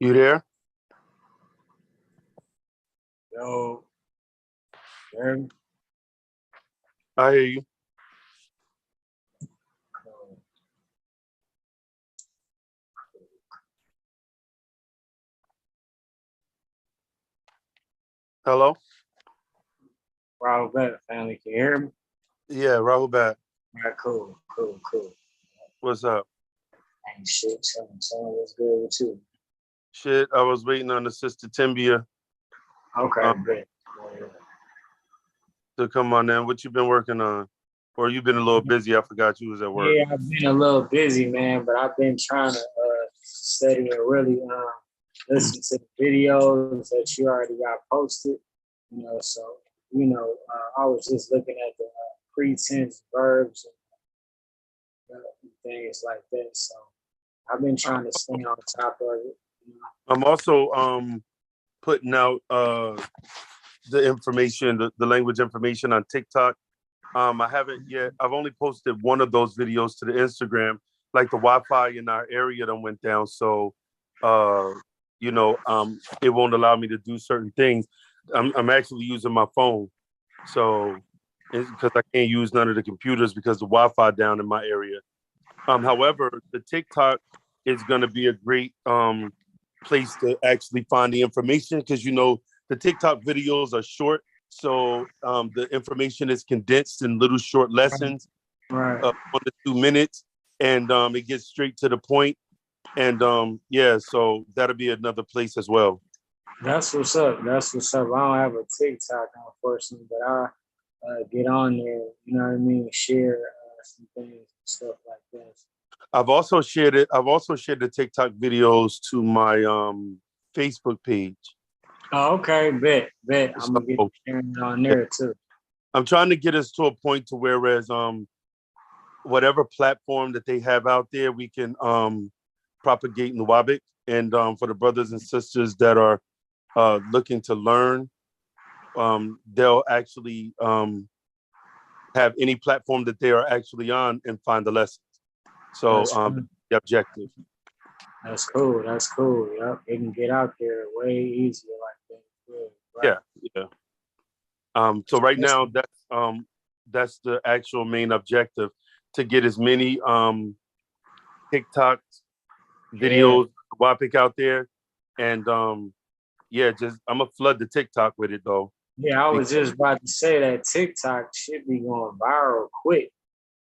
You there? Yo, man. I hear you. Hello? Rahul back, family. Can you hear me? Yeah, Rahul back. All right, cool. What's up? Ain't shit. Chilling. What's good with you? Shit, I was waiting on the sister Tembia Okay, good. to come on in. What you been working on? Or you been a little busy? I forgot you was at work. Yeah, I've been a little busy, man, but I've been trying to study and really listen to the videos that you already got posted. So I was just looking at the pretense verbs and things like that. So I've been trying to stay on top of it. I'm also putting out the information, the language information on TikTok. I haven't yet. I've only posted one of those videos to the Instagram. Like the Wi-Fi in our area done went down, so it won't allow me to do certain things. I'm actually using my phone, so because I can't use none of the computers because the Wi-Fi down in my area. However, the TikTok is going to be a great place to actually find the information because the TikTok videos are short, so the information is condensed in little short lessons, Right. 1 to 2 minutes, and it gets straight to the point. And so that'll be another place as well. That's what's up. I don't have a TikTok, unfortunately, but I get on there. You know what I mean? Share some things and stuff like that. I've also shared the TikTok videos to my Facebook page. Oh, okay, bet. I'm gonna get sharing it on there too. I'm trying to get us to a point to whereas whatever platform that they have out there, we can propagate Nuwaubik. And for the brothers and sisters that are looking to learn, they'll actually have any platform that they are actually on and find the lessons. So the objective. That's cool. Yep, they can get out there way easier like that. Right? Yeah. So right now, that's the actual main objective, to get as many TikTok videos, Nuwaubik out there, and I'm gonna flood the TikTok with it though. Yeah, I was just about to say that TikTok should be going viral quick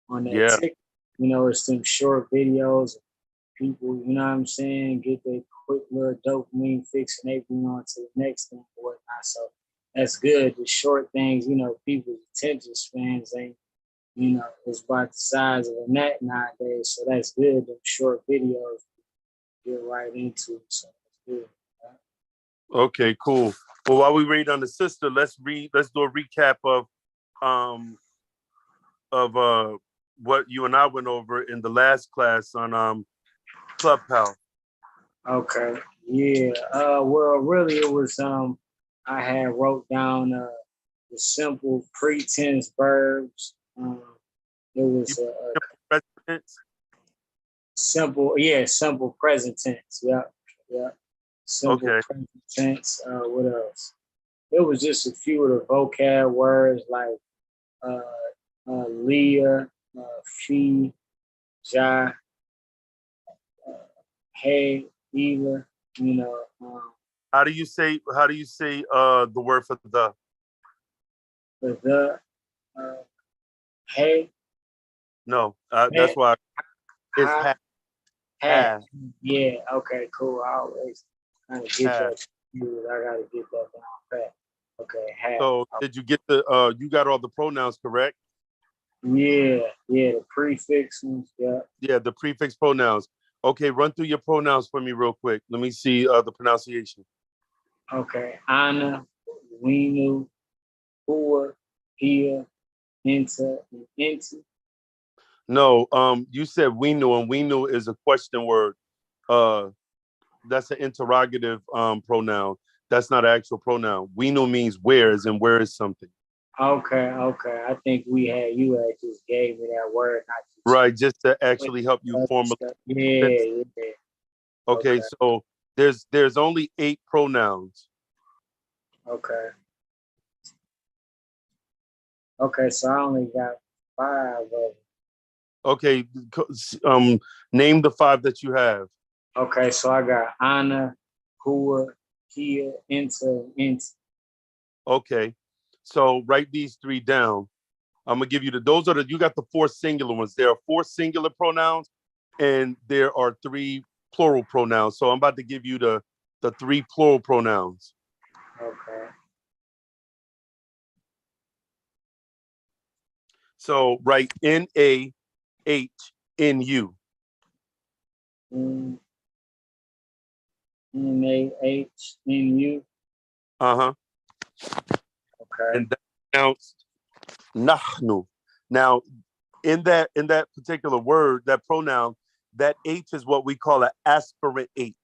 on that TikTok. It's them short videos. People, you know what I'm saying, get their quick little dopamine fix and they move on to the next thing or whatnot. So that's good. The short things, people's attention spans ain't, it's about the size of a net nowadays. So that's good. The short videos get right into it. So that's good. Right? Okay, cool. Well, while we read on the sister, let's do a recap of what you and I went over in the last class on Clubhouse. Okay. Yeah. Well, really, it was I had wrote down the simple pretense verbs. It was simple present tense. Yep. Simple present tense. What else? It was just a few of the vocab words like Leah, Fee, Ja, Hey, Eva. How do you say the word for the? Hey. No, that's why it's half. Yeah. Okay. Cool. I always kind of get that. I gotta get that down pat. Okay. Half. So did you get you got all the pronouns correct? Yeah. The prefix ones. Yeah. Yeah, the prefix pronouns. Okay, run through your pronouns for me real quick. Let me see the pronunciation. Okay. Anna, Winu, Hua, Hia, Inta, and Inti. No, you said Winu, and Winu is a question word. That's an interrogative pronoun. That's not an actual pronoun. Winu means where, as in where is something. Okay. I think you had just gave me that word. Right, just to actually help you formulate. Yeah. Okay, so There's only 8 pronouns. Okay. Okay, so I only got 5 of them. Okay, name the 5 that you have. Okay, so I got Anna, Hua, Kia, Inta, Inti. Okay, so write these 3 down. I'm gonna give you you got the 4 singular ones. There are 4 singular pronouns, and there are 3 plural pronouns. So I'm about to give you the 3 plural pronouns. Okay. So write NAHNU. NAHNU. Uh-huh. Okay. And that's pronounced nahnu. Now, in that particular word, that pronoun, that H is what we call an aspirant H.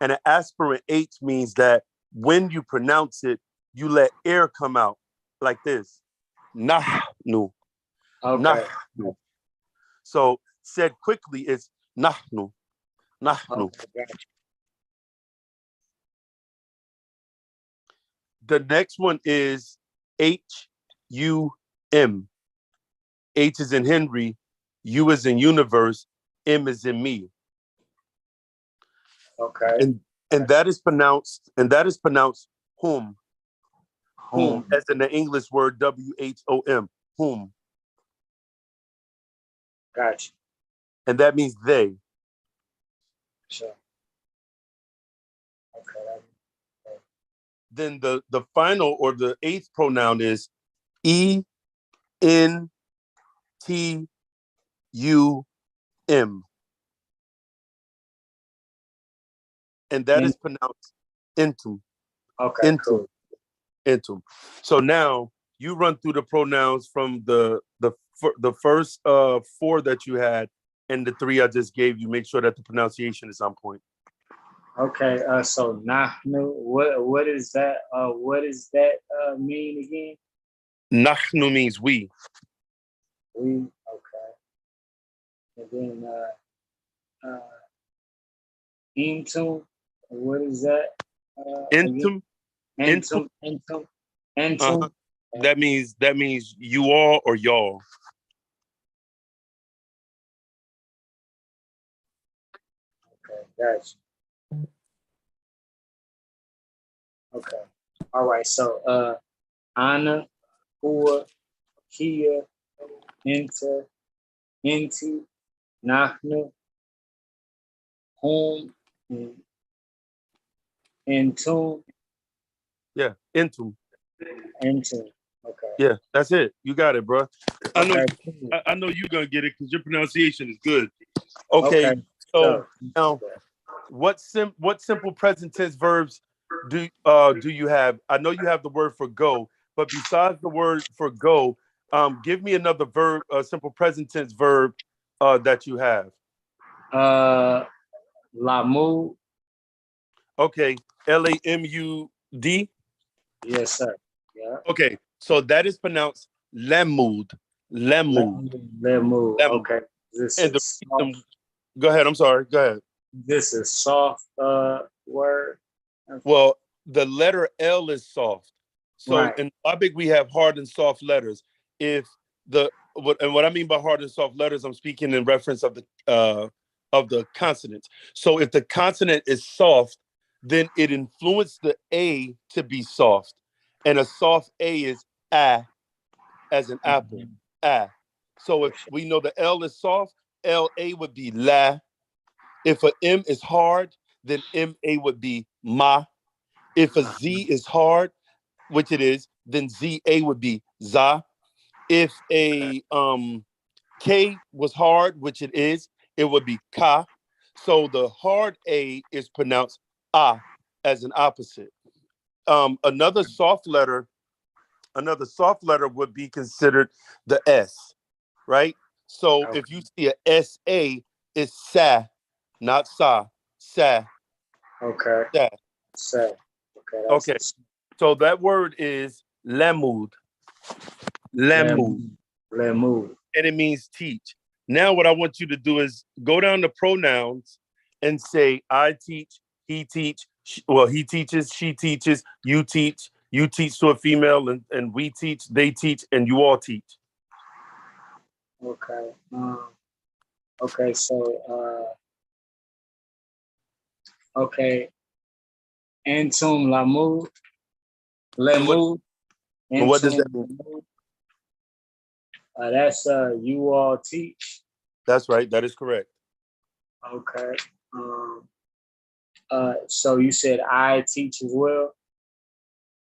And an aspirant H means that when you pronounce it, you let air come out like this. Nahnu. Okay. Nahnu. So said quickly, it's nahnu. Nahnu. Okay, gotcha. The next one is HUM. H is in Henry, U is in universe, M is in me. Okay. And that is pronounced whom. Whom, as in the English word WHOM. Whom. Gotcha. And that means they. Sure. Okay. Then the final or the 8th pronoun is ENTUM. And that is pronounced entum. Okay, Entum. cool. Entum. So now you run through the pronouns from the first 4 that you had and the 3 I just gave you. Make sure that the pronunciation is on point. Okay, so nahnu, what is that? What does that mean again? Nahnu means we. We, okay. And then intum, what is that? Entum. Entum, entum, entum. That means you all or y'all. Okay, gotcha. Okay. All right. So Anna, Hua, Kia, Inta, Inti, Nahnu, Hum, Intum, Yeah, entum. Intum. Okay. Yeah, that's it. You got it, bro. I know. Okay. I know you're gonna get it because your pronunciation is good. Okay. Okay. So now, what simple present tense verbs do you have? I know you have the word for go, but besides the word for go, give me another verb, a simple present tense verb that you have. Lamu. Okay, LAMUD. Yes, sir. Yeah. Okay, so that is pronounced lemud. Lemud. Lamu. Lemud. Okay. This And is soft. go ahead. I'm sorry. Go ahead. This is soft word. Well, the letter L is soft. So Right. in Nuwaubik, we have hard and soft letters. If what I mean by hard and soft letters, I'm speaking in reference of the consonants. So if the consonant is soft, then it influenced the A to be soft. And a soft A is A, as an apple. A. So if we know the L is soft, LA would be la. If a M is hard, then MA would be ma. If a Z is hard, which it is, then ZA would be za. If a K was hard, which it is, it would be ka. So the hard A is pronounced a as an opposite. Another soft letter would be considered the S, right? So if you see a SA, it's sa, not sa, sa. Okay. Sa. So, okay. Okay. So that word is lemud. Lemud. Lamu. And it means teach. Now what I want you to do is go down to pronouns and say I teach, he teach. Well, he teaches, she teaches, you teach to a female, and we teach, they teach, and you all teach. Okay. Okay. So, okay. Antum lamu, And what lemu, and what does antum that mean? lamu. That's you all teach. That's right. That is correct. Okay. So you said I teach as well.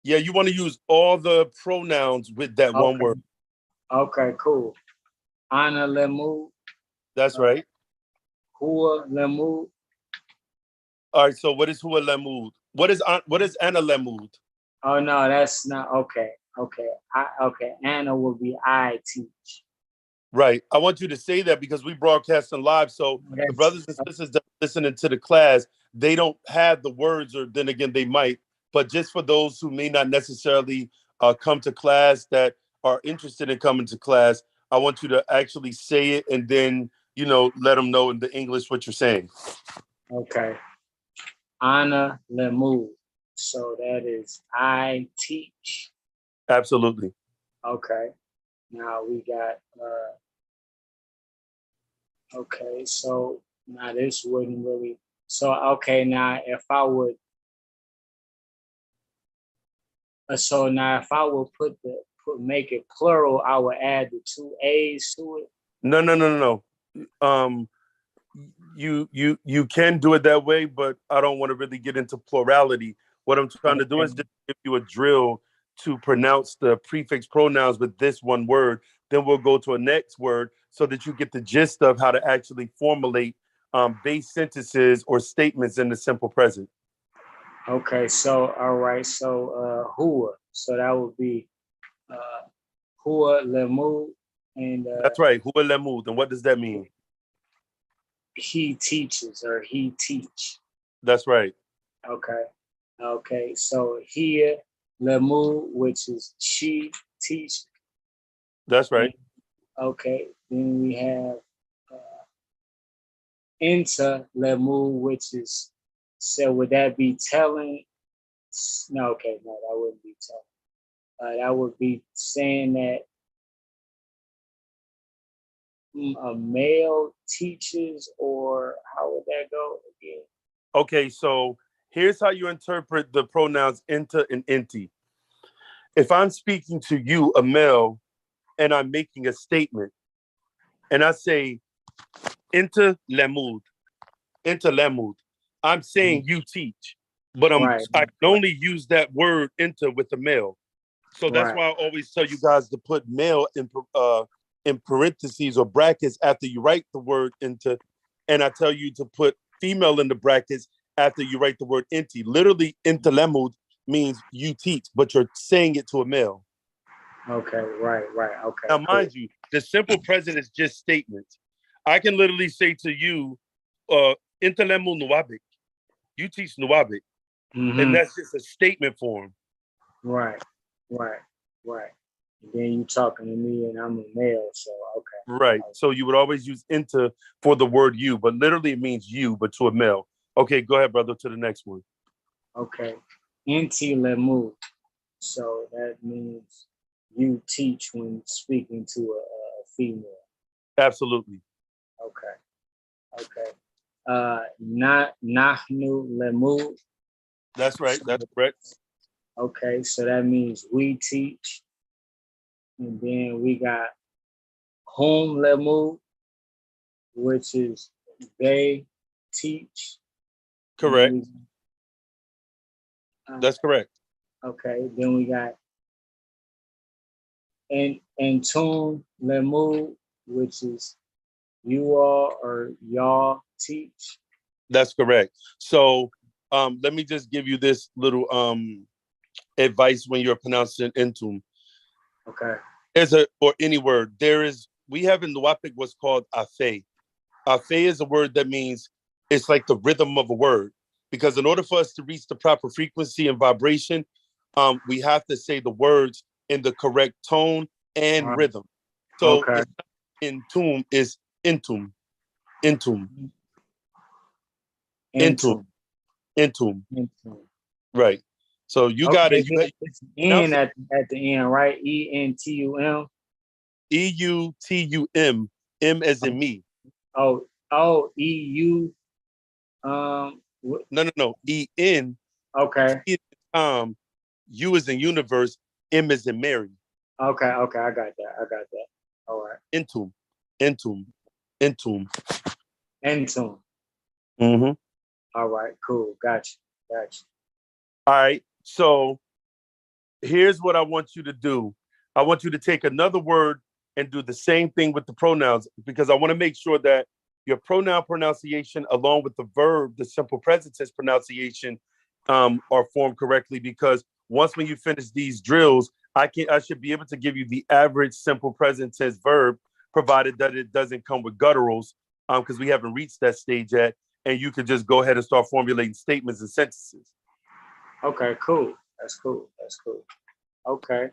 Yeah, you want to use all the pronouns with that one Okay. word. Okay. Cool. Ana lemu, That's right. hua lemu. All right. So what is hua lemud? What is ana lemud? Oh no, that's not okay. Okay. Anna will be I teach. Right. I want you to say that because we broadcasting live. So the brothers and sisters that are listening to the class, they don't have the words, or then again, they might. But just for those who may not necessarily come to class, that are interested in coming to class, I want you to actually say it, and then, let them know in the English what you're saying. Okay. Ana lemu. So that is I teach. Absolutely. Okay. Now we got okay, so now this wouldn't really so okay now if I would so now if I would make it plural, I would add the two A's to it. No, no, no, no, no. You can do it that way, but I don't want to really get into plurality. What I'm trying to do Okay. is just give you a drill to pronounce the prefix pronouns with this one word. Then we'll go to a next word so that you get the gist of how to actually formulate base sentences or statements in the simple present. Okay, so all right, so hua. So that would be hua lemu and That's right. Hua lemud. And what does that mean? he teaches or he teach. That's right. Okay. Okay. So here, Lemu, which is she teach. That's And, right. okay. Then we have Inta Lemu, which is so would that be telling? No, okay, no, that wouldn't be telling. That would be saying that a male teaches, or how would that go again? Okay, so here's how you interpret the pronouns inta and inti. If I'm speaking to you, a male, and I'm making a statement, and I say inter lemud, inter lemud, I'm saying you teach, but Right, I can only use that word inter with a male. So that's right. why I always tell you guys to put male in parentheses or brackets after you write the word inter, and I tell you to put female in the brackets after you write the word inti. Literally, inter lemud means you teach, but you're saying it to a male. Okay, right. Okay, Now, cool. mind you, the simple present is just statements. I can literally say to you, Intelemu Nuwaubik, you teach Nuwaubik. And Mm-hmm. that's just a statement form. Right, right, right. And then you talking to me and I'm a male, so okay. Right. So you would always use inter for the word you, but literally it means you, but to a male. Okay, go ahead, brother, to the next one. Okay. Inti lemu. So that means you teach when speaking to a female. Absolutely. Okay. Okay. Nahnu lemu. That's right. So, That's correct. okay, so that means we teach. And then we got hum lemu, which is they teach. Correct. That's We, correct. okay, then we got and tune lemu, which is you all or y'all teach. That's correct. So let me just give you this little advice when you're pronouncing intum. Okay. Or any word. We have in Nuwaubik what's called afe. Afe is a word that means it's like the rhythm of a word. Because in order for us to reach the proper frequency and vibration, we have to say the words in the correct tone All and right. rhythm. So Okay. it's not intum, it's intum, intum, And intum. tune. Intum. Intum. Right. So you got Okay, it. it's N at the end, right? ENTUM. EUTUM. M as in me. Oh, EU. No. EN. Okay. T as in Tom. U as in universe. M as in Mary. Okay. I got that. All right. Intum. Intum. Mm-hmm. All right. Cool. Gotcha. All right. So here's what I want you to do. I want you to take another word and do the same thing with the pronouns because I want to make sure that your pronoun pronunciation, along with the verb, the simple present tense pronunciation, are formed correctly. Because once when you finish these drills, I should be able to give you the average simple present tense verb, provided that it doesn't come with gutturals, because we haven't reached that stage yet, and you could just go ahead and start formulating statements and sentences. Okay. Cool. That's cool. Okay.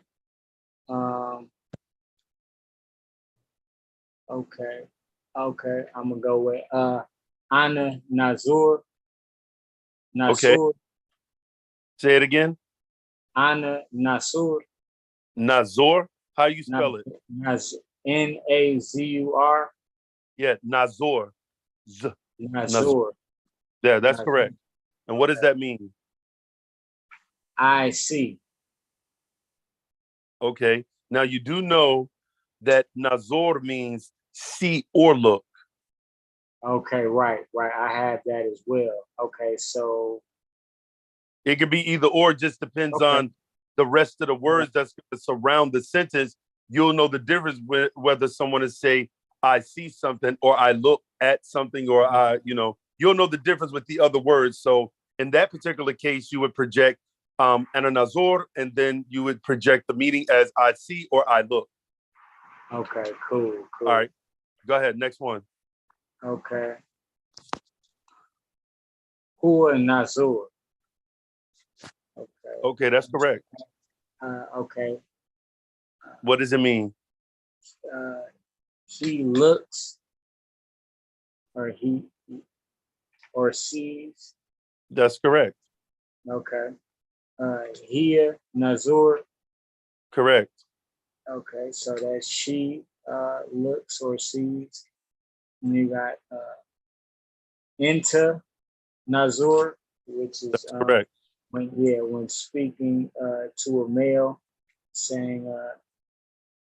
Okay. I'm gonna go with Anna Nazur. Okay. Say it again. Anna Nasur. Nazor. How you spell it? Nazur. Yeah, Nazor. Nazur. Yeah, that's correct. And what does that mean? I see. Okay. Now you do know that Nazor means see or look. Okay, right. I have that as well. Okay, so it could be either or, just depends on the rest of the words that's going to surround the sentence. You'll know the difference with whether someone is say, I see something, or I look at something, or you'll know the difference with the other words. So in that particular case, you would project ananazor, and then you would project the meaning as I see or I look. Okay, cool. All right, go ahead. Next one. Okay. Hua Nazor. Okay, that's correct. Okay. What does it mean? He looks, or he or sees. That's correct. Okay. Hia Nazor. Correct. Okay, so that's she looks or sees. And you got Inta Nazor, which is correct. When speaking to a male, saying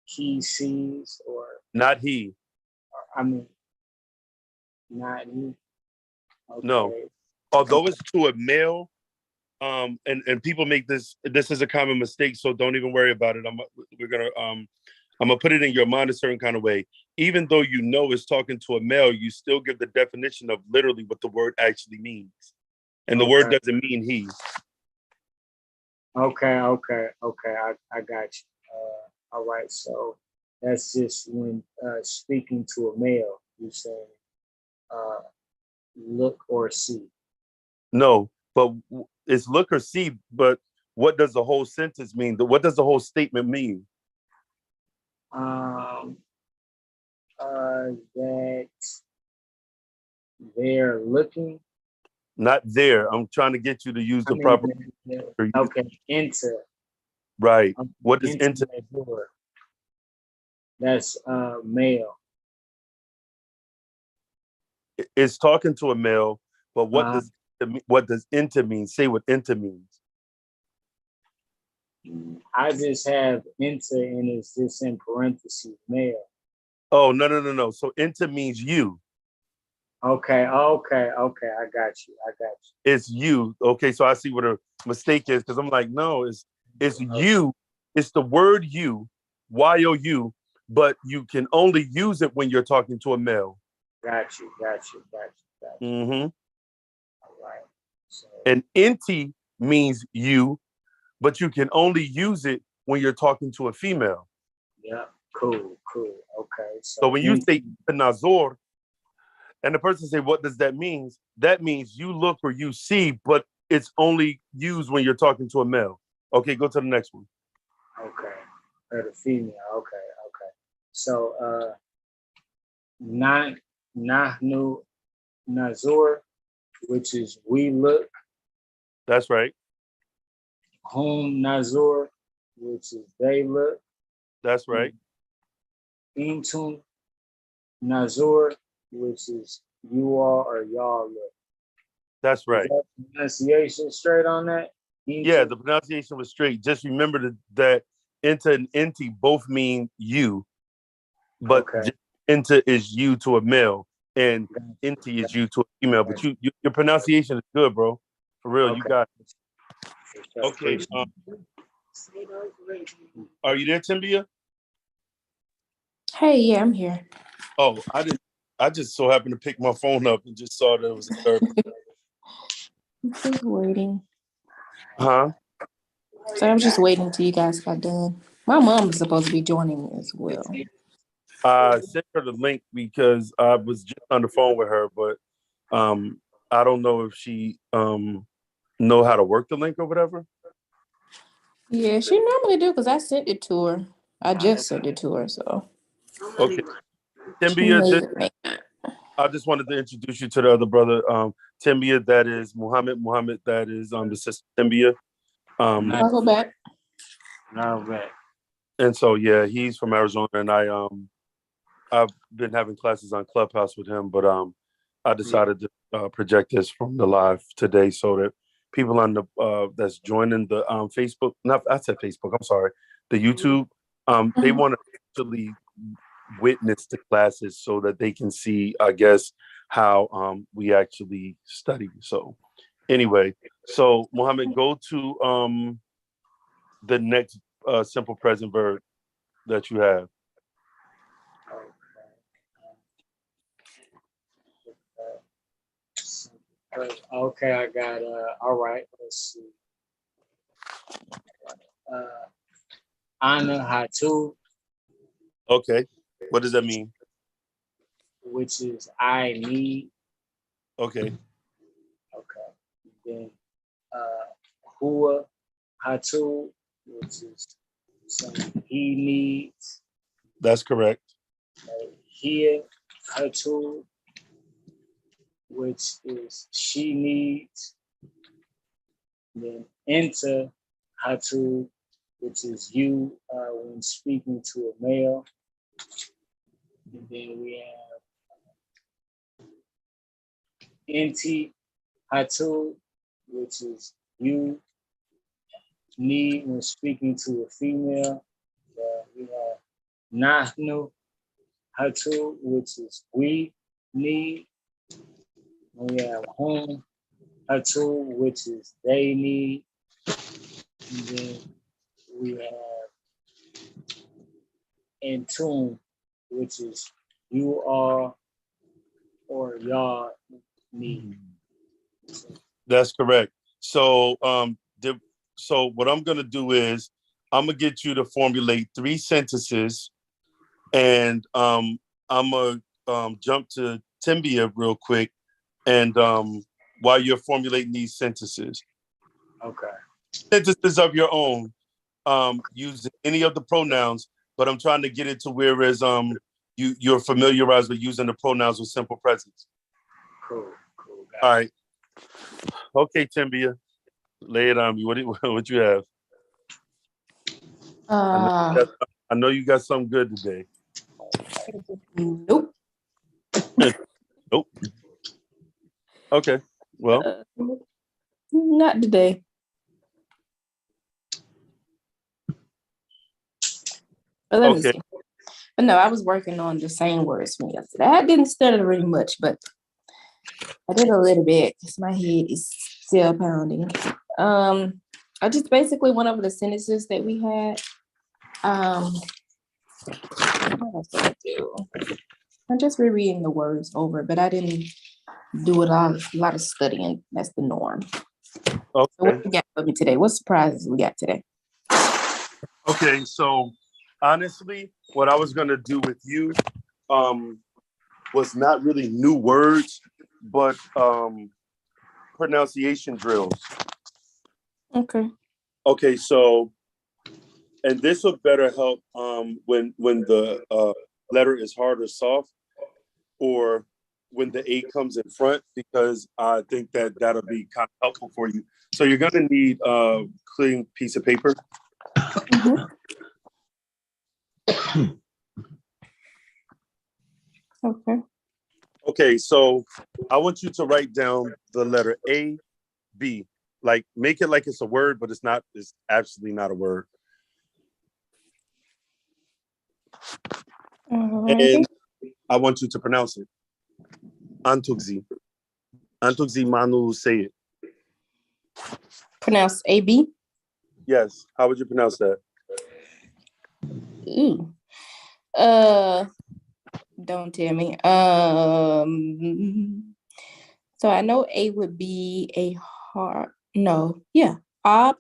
he sees, or not he. Not he. Okay. No. Although it's to a male, and people make this is a common mistake, so don't even worry about it. I'm gonna put it in your mind a certain kind of way. Even though you know it's talking to a male, you still give the definition of literally what the word actually means. And the word doesn't mean he. Okay. I got you. All right. So that's just when speaking to a male, you say look or see. No, but it's look or see. But what does the whole sentence mean? What does the whole statement mean? That they're looking. Not there. I'm trying to get you to use the proper. Okay, enter. Right. What does enter? That's male. It's talking to a male, but what does enter mean? Say what enter means. I just have enter, and it's just in parentheses male. Oh, no. So enter means you. Okay. I got you. It's you. Okay, so I see what a mistake is, because I'm like, no, it's you. It's the word you, Y-O-U, but you can only use it when you're talking to a male. Got you. Mm-hmm. All right. So, and enti means you, but you can only use it when you're talking to a female. Yeah, cool. Okay. So when you say Nazor, and the person say, what does that mean? That means you look or you see, but it's only used when you're talking to a male. Okay, go to the next one. Okay. Or the female. Okay. So Nahnu Nazor, which is we look. That's right. Hum Nazor, which is they look. That's right. Intum Nazor, which is you all or y'all look. That's Is right. that pronunciation straight on that? Yeah, the pronunciation was straight. Just remember that Inta and Inti both mean you, but Okay. Inta is you to a male, and Inti is you to a female. But your pronunciation is good, bro. For real, you got it. Okay. Are you there, Tembia? Hey, yeah, I'm here. Oh, I didn't. I just so happened to pick my phone up and just saw that it was a third. I'm just waiting. Huh? So I was just waiting until you guys got done. My mom is supposed to be joining me as well. I sent her the link because I was just on the phone with her, but I don't know if she know how to work the link or whatever. Yeah, she normally do because I sent it to her. I just sent it to her, so. Okay. Tembia, I just wanted to introduce you to the other brother, Tembia. That is Muhammad. Muhammad, that is the sister Tembia. I'll go back. And so yeah, he's from Arizona, and I've been having classes on Clubhouse with him, but I decided to project this from the live today so that people on the that's joining the Facebook, not I said Facebook, I'm sorry, the YouTube, they want to actually witness the classes so that they can see, I guess, how we actually study. So anyway, so Mohammed, go to the next simple present verb that you have. Okay, I got all right, let's see. Ana Hatu, Okay. What does that mean? which is I need. Okay. Okay. Then Hua Hatu, which is something he needs. That's correct. Here Hatu, which is she needs. Then enter Hatu, which is you when speaking to a male. And then we have Inti Hatu, which is you need when speaking to a female. We have Nahnu Hatu, which is we need. And we have Hum Hatu, which is they need. And then we have Intune, which is you are or y'all need. That's correct. So so what I'm gonna do is I'm gonna get you to formulate 3 sentences, and I'm gonna jump to Tembia real quick, and while you're formulating these sentences, Okay. sentences of your own, using any of the pronouns, but I'm trying to get it to whereas you're familiarized with using the pronouns with simple presence. Cool. All right. Okay, Tembia, lay it on me. What you have? I know you got something good today. Nope. Nope. Okay. Well, not today. But let me see. But no, I was working on the same words from yesterday. I didn't study really much, but I did a little bit because my head is still pounding. I just basically went over the sentences that we had. What else did I do? I'm just rereading the words over, but I didn't do a lot of studying. That's the norm. okay. So what you got for me today? What surprises we got today? Okay, so honestly, what I was gonna do with you was not really new words, but pronunciation drills. Okay. Okay, so and this would better help when the letter is hard or soft, or when the A comes in front, because I think that'll be kind of helpful for you. So you're gonna need a clean piece of paper. Okay. Okay, so I want you to write down the letter A, B. Like make it like it's a word, but it's not. It's absolutely not a word. Alrighty. And I want you to pronounce it. Antugzi. Antugzi Manu, say it. Pronounce AB. Yes. How would you pronounce that? Ooh. Don't tell me. So I know A would be a hard. No. Yeah. Ob.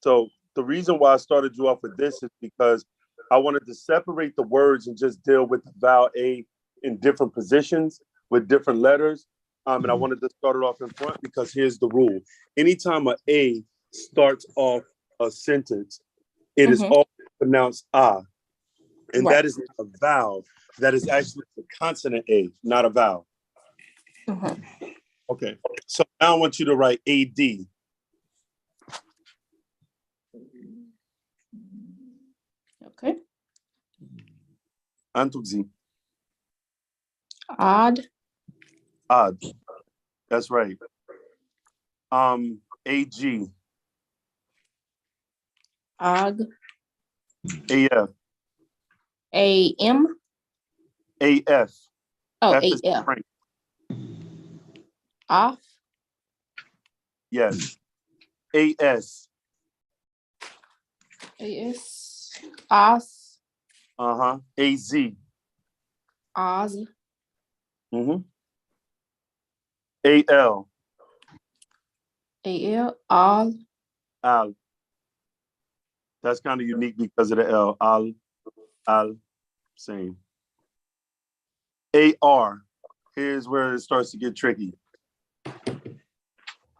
So the reason why I started you off with this is because I wanted to separate the words and just deal with the vowel A in different positions with different letters. And I wanted to start it off in front because here's the rule. Anytime an A starts off a sentence, it is always pronounced ah. And that is not a vowel. That is actually the consonant A, not a vowel. Okay. So now I want you to write AD. Okay. Antugzi. Odd. Odd. That's right. AG. Og. AF. AM. AF. Oh, F is AF. Frank. Off. Yes. AS. AS. Os. AZ. Oz. AL. AL. All. Al. That's kind of unique because of the L. Al. Same. AR. Here's where it starts to get tricky.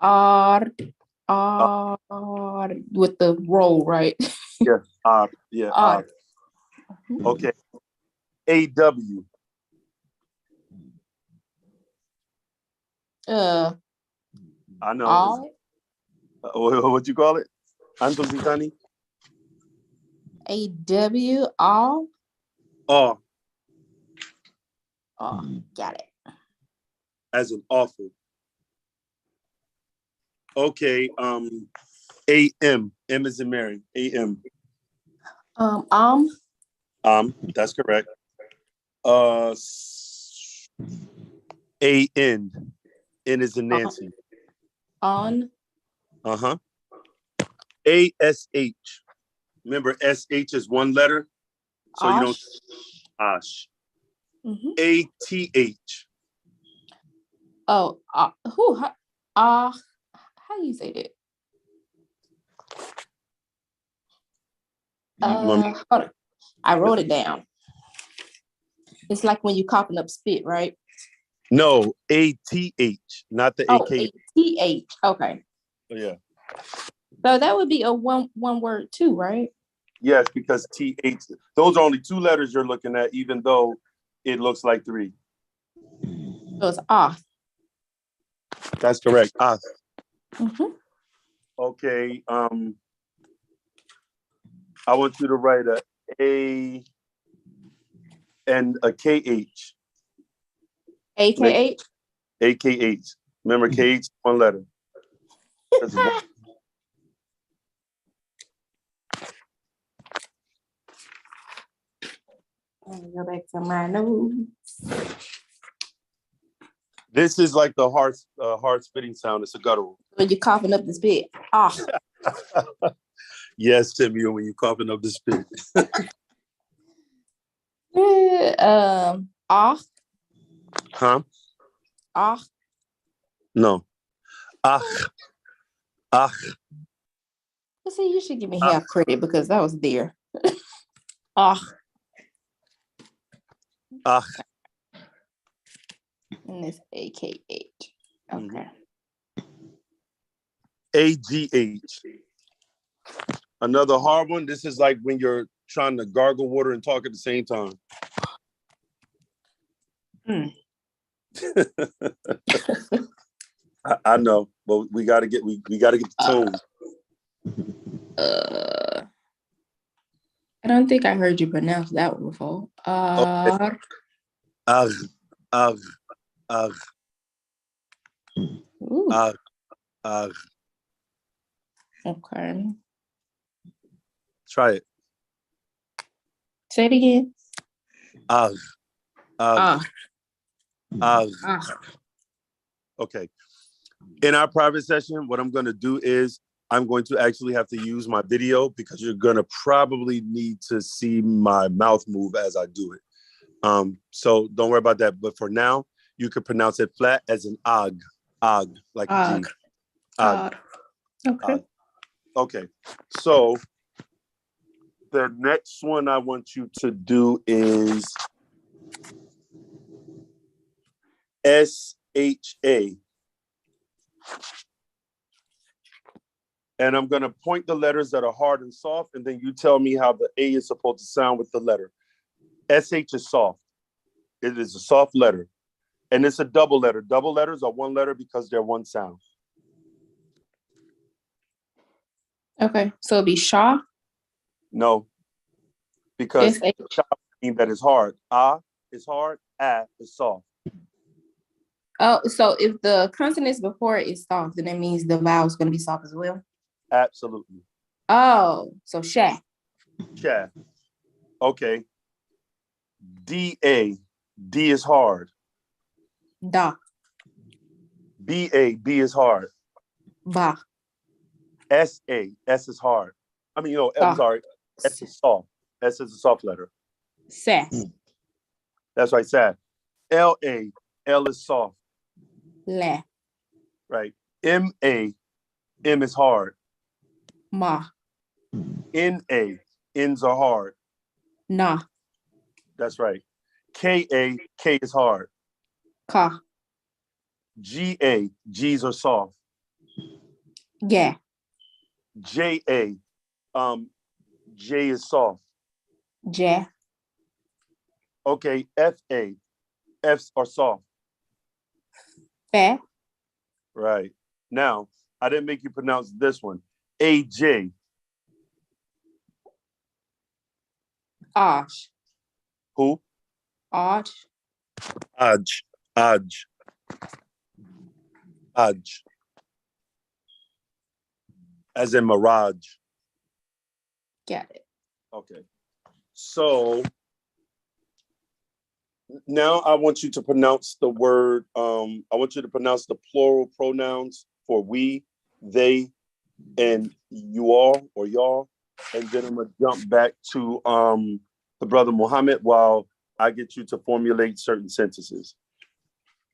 R. With the roll, right? Yeah. R. Yeah. R. Okay. AW. I know. All. What you call it? Anton Zitani? AW. All. Oh. Oh, got it. As an awful. Okay. AM. M is in Mary. AM. That's correct. AN. N is in Nancy. On. ASH. Remember, SH is one letter, so you don't. Ash. ATH. Oh, how you say that? Hold on. I wrote it down. It's like when you're coughing up spit, right? No, ATH, not the AK. ATH. Okay. Yeah. So that would be a one word too, right? Yes, because TH. Those are only two letters you're looking at, even though it looks like three. So it's off. That's correct. Okay. I want you to write A and a KH. AKH? AKH. Remember, KH, one letter. That's one. Let me go back to my notes. This is like the hard spitting sound. It's a guttural. When you're coughing up the spit. Ah. Yes, Tembia, when you're coughing up the spit. Huh? No. See, you should give me half credit because that was there. And it's AKH. Okay. AGH. Another hard one. This is like when you're trying to gargle water and talk at the same time. I know, but we gotta get the tones. I don't think I heard you pronounce that one before. Okay. Ugh. Okay. Try it. Say it again. Okay. In our private session, what I'm going to do is I'm going to actually have to use my video because you're going to probably need to see my mouth move as I do it. So don't worry about that. But for now, you could pronounce it flat as an og, like a G. Og. Okay. Okay. So the next one I want you to do is SHA. And I'm going to point the letters that are hard and soft, and then you tell me how the A is supposed to sound with the letter. SH is soft. It is a soft letter. And it's a double letter. Double letters are one letter because they're one sound. Okay. So it'll be Shaw? No. Because SH. Shaw means that is hard. Ah is hard. Ah is soft. Oh, so if the consonants before it is soft, then that means the vowel is going to be soft as well? Absolutely. Oh, so Sha. Sha. Okay. D-A. D is hard. Da. B-A. B is hard. Ba. S-A. S is hard. I mean, I'm sorry. S is soft. S is a soft letter. Sa. That's right, sad. L-A. L is soft. La. Right. M-A. M is hard. Ma. N-A. N's are hard. Na. That's right. K-A. K is hard. Ka. G-A. G's are soft. Yeah. J-A. J is soft. Ja. Okay. F-A. F's are soft. Fa. Right. Now, I didn't make you pronounce this one. A-J. Ash. Who? Aj. Aj. Aj. Aj. As in mirage. Got it. Okay. So now I want you to pronounce the word, I want you to pronounce the plural pronouns for we, they, and you all or y'all. And then I'm gonna jump back to the brother Muhammad while I get you to formulate certain sentences.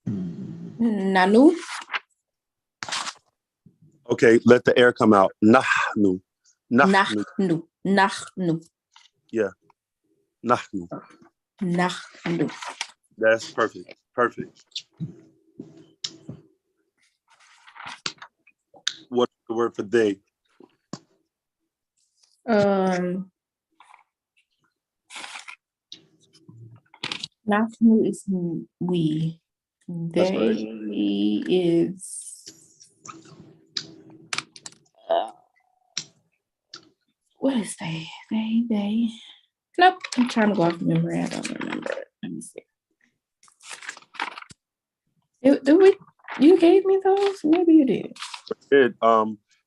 Nanu. Okay, let the air come out. Nahnu. Nahnu. Nahnu. Nahnu. Yeah. Nahnu. Nahnu. That's perfect. Perfect. What's the word for they? Nahnu is we. That's They right. is what is they? They. Nope. I'm trying to go off memory. I don't remember it. Let me see. You gave me those? Maybe you did.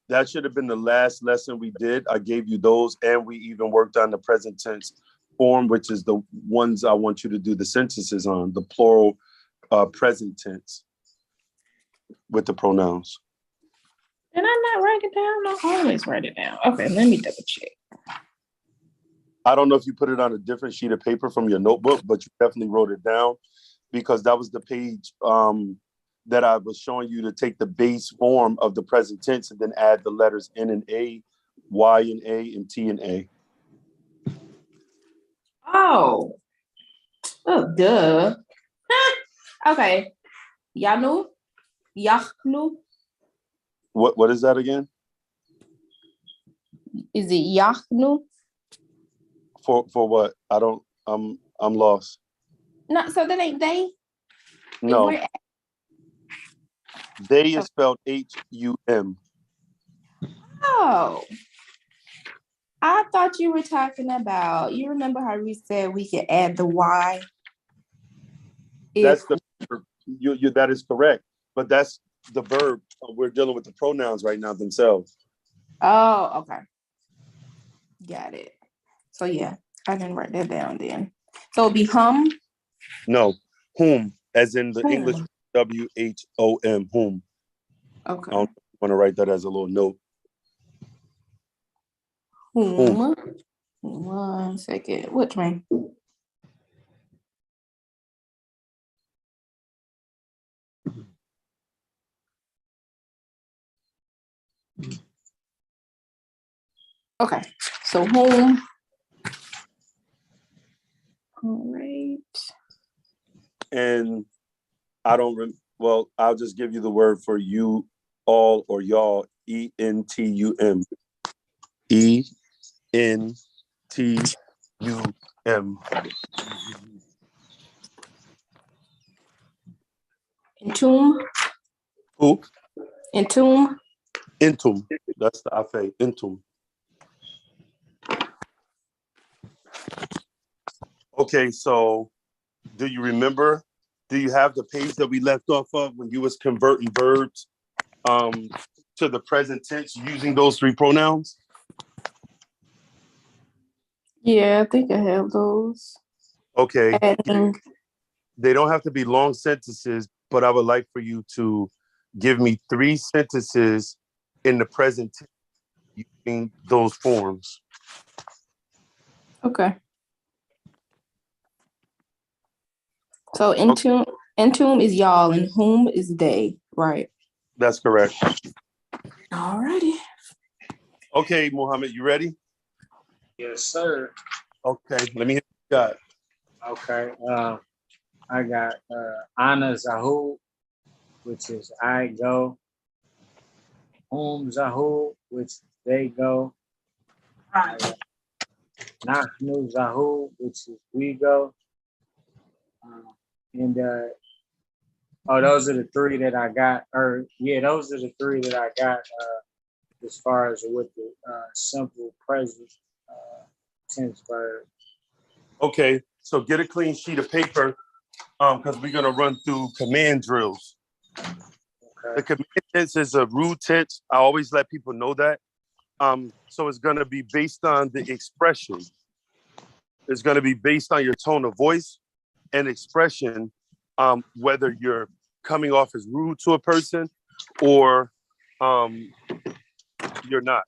That should have been the last lesson we did. I gave you those, and we even worked on the present tense form, which is the ones I want you to do the sentences on, the plural present tense with the pronouns. Did I not write it down? I always write it down. Okay, let me double check. I don't know if you put it on a different sheet of paper from your notebook, but you definitely wrote it down because that was the page that I was showing you to take the base form of the present tense and then add the letters N and A, Y and A, and T and A. Oh, duh. Okay. Yanu, Yachnu. What is that again? Is it Yachnu? For what? I'm lost. No, so that ain't they? No. They is spelled H-U-M. Oh, I thought you were talking about, you remember how we said we could add the Y? That's that is correct. But that's the verb. We're dealing with the pronouns right now themselves. Oh, okay. Got it. So yeah, I didn't write that down then. So it'd be hum? No, whom, as in the Whom. English W-H-O-M, whom. Okay. I want to write that as a little note. Whom. 1 second. Which one? Okay. So whom. All right. And I don't, well, I'll just give you the word for you, all, or y'all, E-N-T-U-M. E-N-T-U-M. Entomb. Who? Entomb. Intum. That's the Afe. Intum. Okay, so do you remember? Do you have the page that we left off of when you was converting verbs to the present tense using those three pronouns? Yeah, I think I have those. Okay. Adding. They don't have to be long sentences, but I would like for you to give me 3 sentences in the present tense using those forms. Okay. So entomb is y'all and whom is they, right? That's correct. Alrighty. Okay, Mohammed, you ready? Yes, sir. Okay, let me hear what you got. Okay. I got Ana Zahu, which is I go. Zahu, which they go. Right. Nahnu Zahu, which is we go. And those are the 3 that I got. Those are the 3 that I got as far as with the simple present tense verb. Okay, so get a clean sheet of paper because we're going to run through command drills. Okay. The command tense is a rude tense. I always let people know that. So it's going to be based on the expression. It's going to be based on your tone of voice and expression, whether you're coming off as rude to a person or you're not.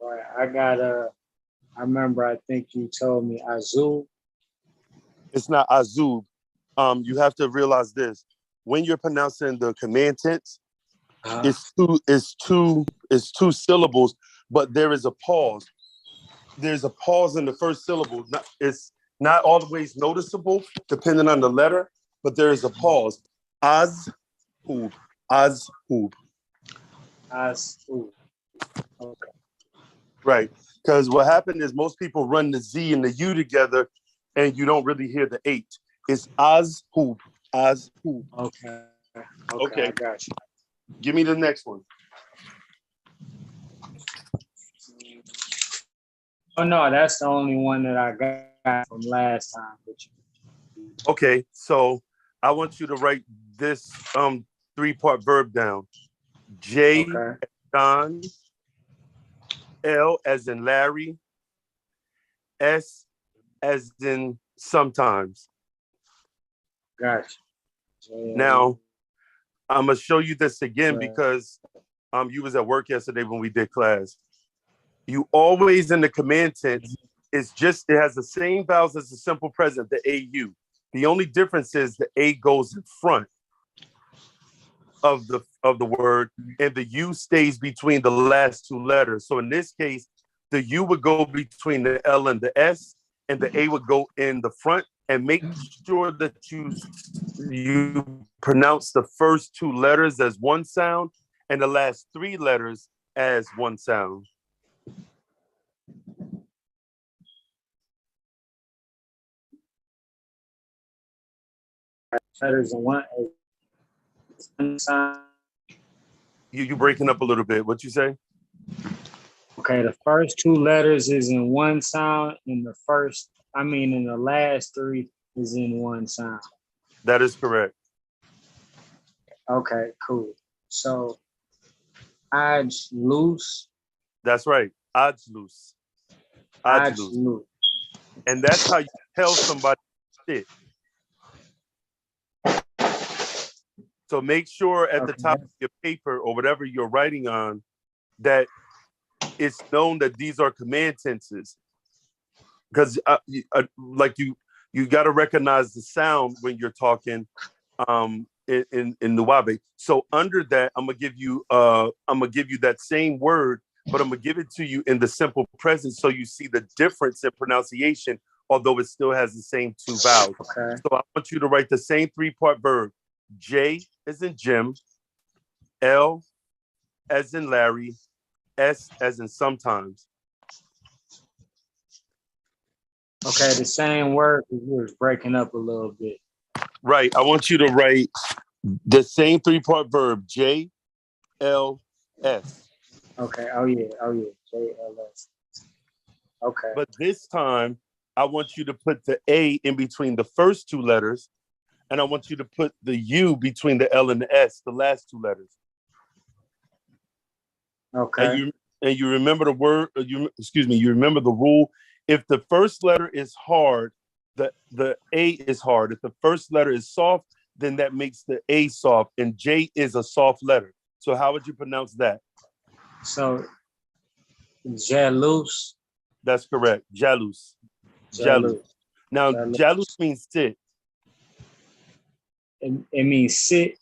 Right. I got I remember, I think you told me Azul. It's not Azul. You have to realize this. When you're pronouncing the command tense, it's two syllables, but there is a pause. There's a pause in the first syllable. It's not always noticeable depending on the letter, but there is a pause. Azhub. Azhub. Azhub. Okay. Right. Because what happened is most people run the Z and the U together and you don't really hear the H. It's Azhub. Azhub. Okay. Okay. I got you. Give me the next one. Oh no, that's the only one that I got from last time with you. Okay, so I want you to write this 3-part verb down. J as John, L as in Larry, S as in sometimes. Gotcha. Now, I'm gonna show you this again because you was at work yesterday when we did class. You always in the command tense, it has the same vowels as the simple present, the AU. The only difference is the A goes in front of the word and the U stays between the last 2 letters. So in this case, the U would go between the L and the S and the A would go in the front, and make sure that you pronounce the first 2 letters as one sound and the last 3 letters as one sound. Letters in one. You breaking up a little bit. What you say? Okay, the first two letters is in one sound, and the last three is in one sound. That is correct. Okay, cool. So, loose. That's right. Ajlus. Loose. And that's how you tell somebody sit. So make sure at the top of your paper or whatever you're writing on that it's known that these are command tenses. Because you got to recognize the sound when you're talking in Nuwaubik. So under that, I'm gonna give you that same word, but I'm gonna give it to you in the simple present so you see the difference in pronunciation, although it still has the same two vowels. Okay. So I want you to write the same 3-part verb. J as in Jim, L as in Larry, S as in sometimes. Okay, the same word, because you was breaking up a little bit. Right. I want you to write the same 3-part verb, J, L, S. Okay. Oh yeah. J, L, S. Okay. But this time, I want you to put the A in between the first two letters, and I want you to put the U between the L and the S, the last two letters. Okay. And you remember the word, you remember the rule. If the first letter is hard, the A is hard. If the first letter is soft, then that makes the A soft, and J is a soft letter. So how would you pronounce that? So, jalous. That's correct. Jalous. Now, jalous means sit. It means sit.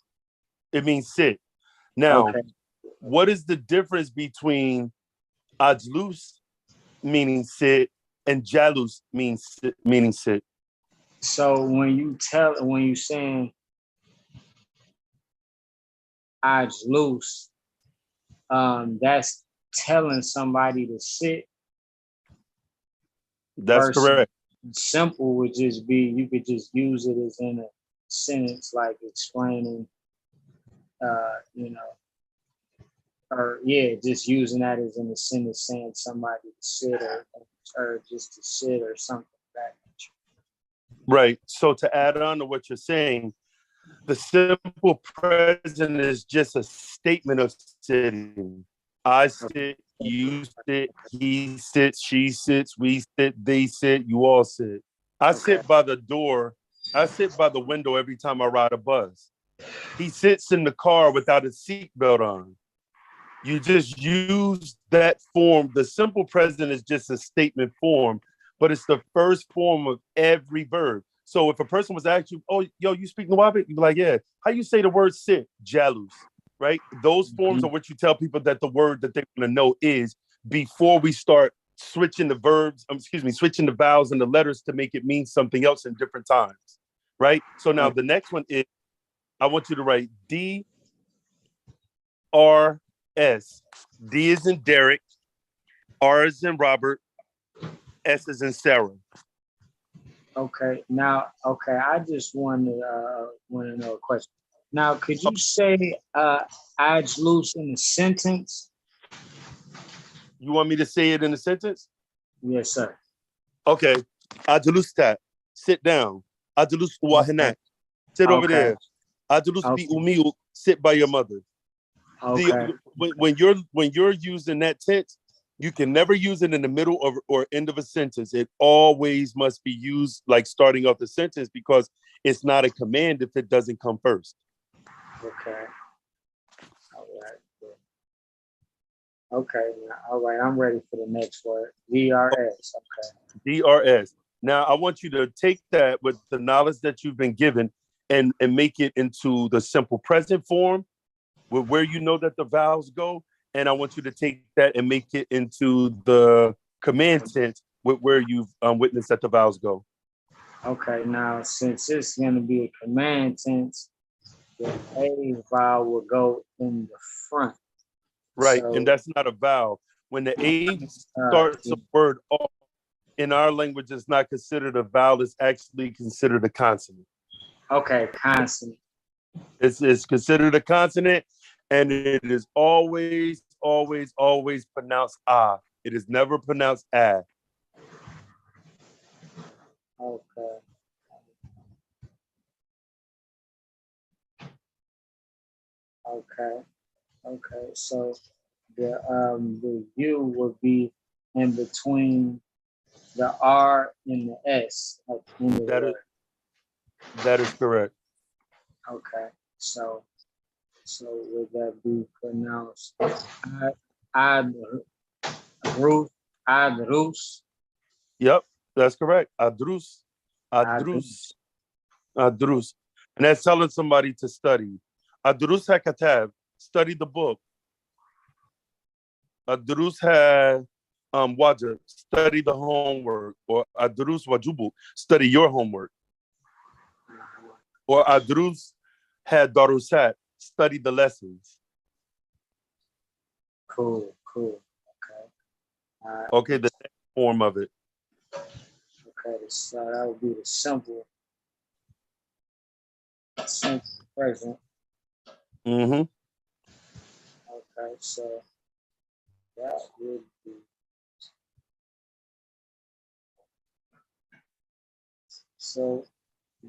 It means sit. Now, okay. What is the difference between ajlus, meaning sit, and jalus, meaning sit? So when you saying ajlus, that's telling somebody to sit. That's correct. Simple would just be, you could just use it as in a sentence, like explaining, just using that as in a sentence, saying somebody to sit or just to sit or something like that. Right. So to add on to what you're saying, the simple present is just a statement of sitting. I sit, you sit, he sits, she sits, we sit, they sit, you all sit. I sit by the door. I sit by the window every time I ride a bus. He sits in the car without a seatbelt on. You just use that form. The simple present is just a statement form, but it's the first form of every verb. So if a person was asking you, oh, yo, you speak Nuwaubik? You'd be like, yeah. How you say the word sit? Jalus, right? Those forms are what you tell people that the word that they want to know is before we start switching the verbs, switching the vowels and the letters to make it mean something else in different times, right? So now the next one is, I want you to write D-R-S. D is in Derek, R is in Robert, S is in Sarah. Okay. Now, I just want to know a question. Now, could you say ajlus in a sentence? You want me to say it in a sentence? Yes, sir. Okay. Ajalustat, sit down. Ajalus wahanak, sit over there. Ajalus bi umiu, sit by your mother. Okay. When you're using that tense, you can never use it in the middle or end of a sentence. It always must be used like starting off the sentence because it's not a command if it doesn't come first. Okay. All right. Okay. All right. I'm ready for the next word. DRS. Okay. DRS. Now I want you to take that with the knowledge that you've been given and make it into the simple present form with where you know that the vowels go. And I want you to take that and make it into the command tense with where you've witnessed that the vowels go. Okay, now since it's going to be a command tense, the A vowel will go in the front. Right, so, and that's not a vowel. When the A starts a word off, in our language, it's not considered a vowel. It's actually considered a consonant. Okay, consonant. It's considered a consonant, and it is always, always, always pronounced ah. It is never pronounced ah. Okay. Okay. Okay. So the U would be in between the R and the S at the end of the word. That is correct. Okay. So would that be pronounced Adrus? Yep, that's correct. Adrus. Adrus. Adrus. And that's telling somebody to study. Adrus hakatav, study the book. Adrus ha wajib, study the homework. Or adrus wajubu, study your homework. Or adrus had darusat, study the lessons. Cool. Okay. Okay, the next form of it. Okay, so that would be the simple present. Mm-hmm. Okay, so that would be so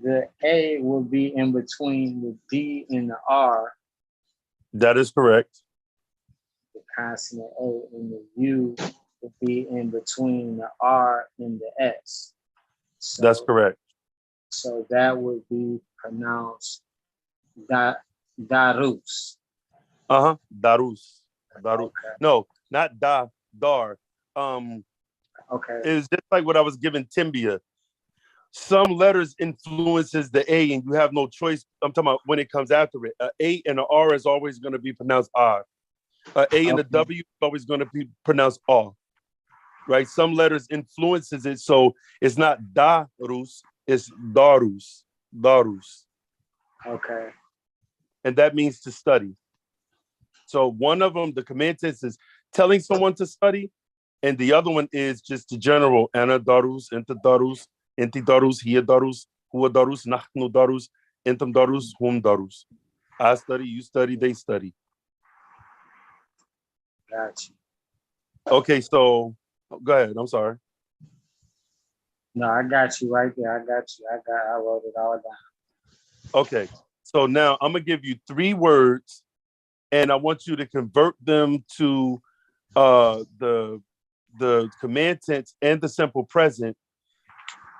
the A will be in between the D and the R. That is correct. The consonant A, and the U will be in between the R and the S. So, That's correct. So that would be pronounced Darus. Uh-huh. Darus. Darus. Okay. No, not dar. Okay. It's just like what I was giving Tembia. Some letters influences the A, and you have no choice. I'm talking about when it comes after it. A and an R is always going to be pronounced R. A and a W is always going to be pronounced R. Right? Some letters influences it, so it's not Darus, it's Darus. Darus. Okay. And that means to study. So one of them, the command tense, is telling someone to study, and the other one is just the general ana darus, enta darus, enti darus, hiya darus, huwa darus, nahnu darus, entum darus, hum darus. I study, you study, they study. Gotcha. Okay, so go ahead. I'm sorry. No, I got you right there. I got you. I wrote it all down. Okay, so now I'm gonna give you 3 words, and I want you to convert them to the command tense and the simple present,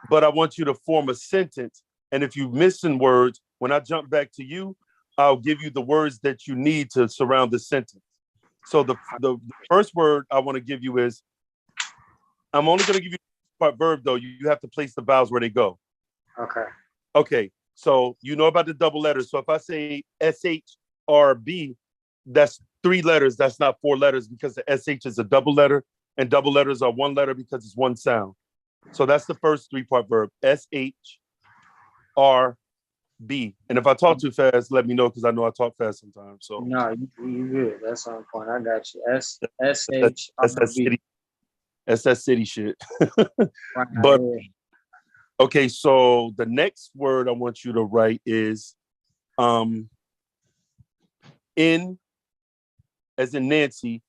but I want you to form a sentence. And if you're missing words, when I jump back to you, I'll give you the words that you need to surround the sentence. So the first word I want to give you is, I'm only going to give you part verb though. You have to place the vowels where they go. Okay. Okay. So you know about the double letters. So if I say SHRB, that's 3 letters. That's not 4 letters because the SH is a double letter and double letters are 1 letter because it's 1 sound. So that's the first 3-part verb, SHRB. And if I talk too fast, let me know because I know I talk fast sometimes. So no, you good. That's on point. I got you. That's that city shit. But okay, so the next word I want you to write is N as in Nancy,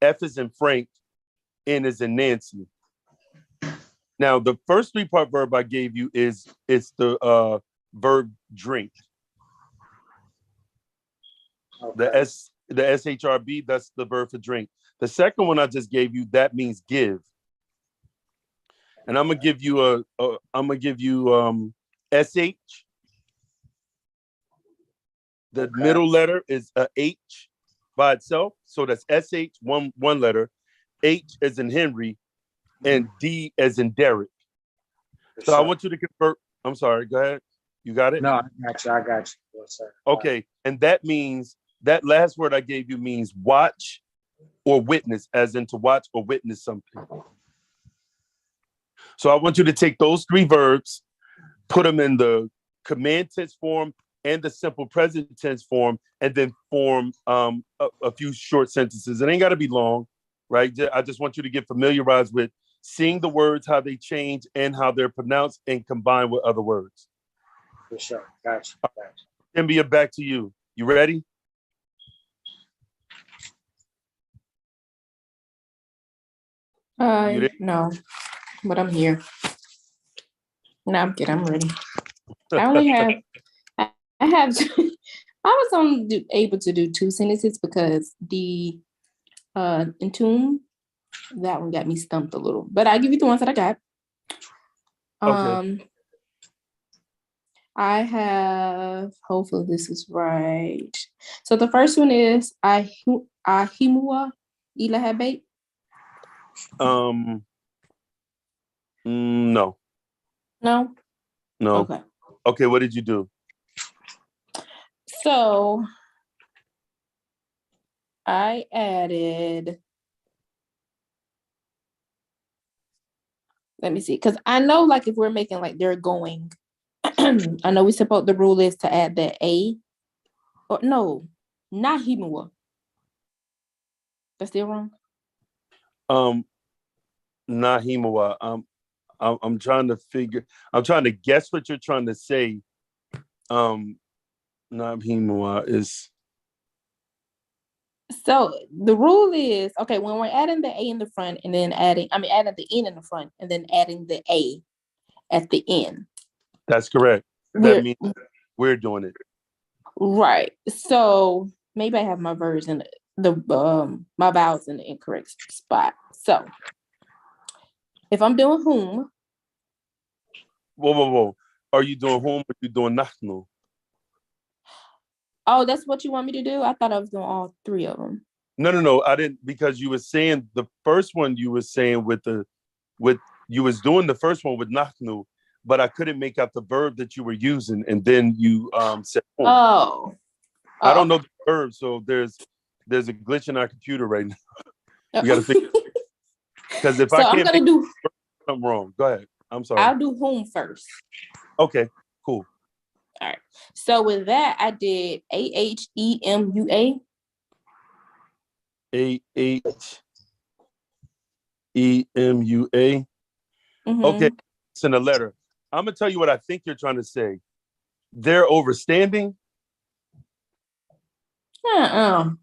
F as in Frank, N as in Nancy. Now, the first 3-part verb I gave you it's the verb drink. Okay. The SHRB, that's the verb for drink. The second one I just gave you, that means give. And I'm gonna give you SH. The middle letter is a H by itself, so that's SH, one letter. H as in Henry, and D as in Derek. So I want you to convert. I'm sorry. Go ahead. You got it? No, I got you. Yes, sir. Okay. And that means, that last word I gave you means watch or witness, as in to watch or witness something. So I want you to take those 3 verbs, put them in the command tense form and the simple present tense form, and then form a few short sentences. It ain't got to be long, right? I just want you to get familiarized with seeing the words, how they change and how they're pronounced and combined with other words. For sure. Gotcha. Tembia, back to you. You ready? No, but I'm here. No, I'm good. I'm ready. I only have. I have. I was only able to do 2 sentences because the Entomb, that one got me stumped a little. But I'll give you the ones that I got. Okay. I have. Hopefully this is right. So the first one is Ahimua Ilahabate. No. No. No. Okay. What did you do? So I added. Let me see, because I know, like, if we're making like they're going, I know the rule is to add the A. Or no, not Himua. That's still wrong. Nahimawa. I'm trying to guess what you're trying to say. Nahimawa is. So the rule is, okay, when we're adding the A in the front and then adding the N in the front and then adding the A at the end. That's correct. That means we're doing it. Right. So maybe I have my verbs in my vowels in the incorrect spot. So if I'm doing whom. Whoa. Are you doing whom or are you doing nahnu? Oh, that's what you want me to do? I thought I was doing all 3 of them. No. I didn't, because you were saying the first one you were saying you was doing the first one with nahnu, but I couldn't make out the verb that you were using, and then you said whom. Oh. I don't know the verb, so there's a glitch in our computer right now. We gotta figure, because if I can't, I'm gonna do something wrong. Go ahead. I'm sorry. I'll do whom first. Okay, cool. All right. So with that, I did AHEMUA. AHEMUA. Mm-hmm. Okay, it's in a letter. I'm gonna tell you what I think you're trying to say. They're overstanding. Oh,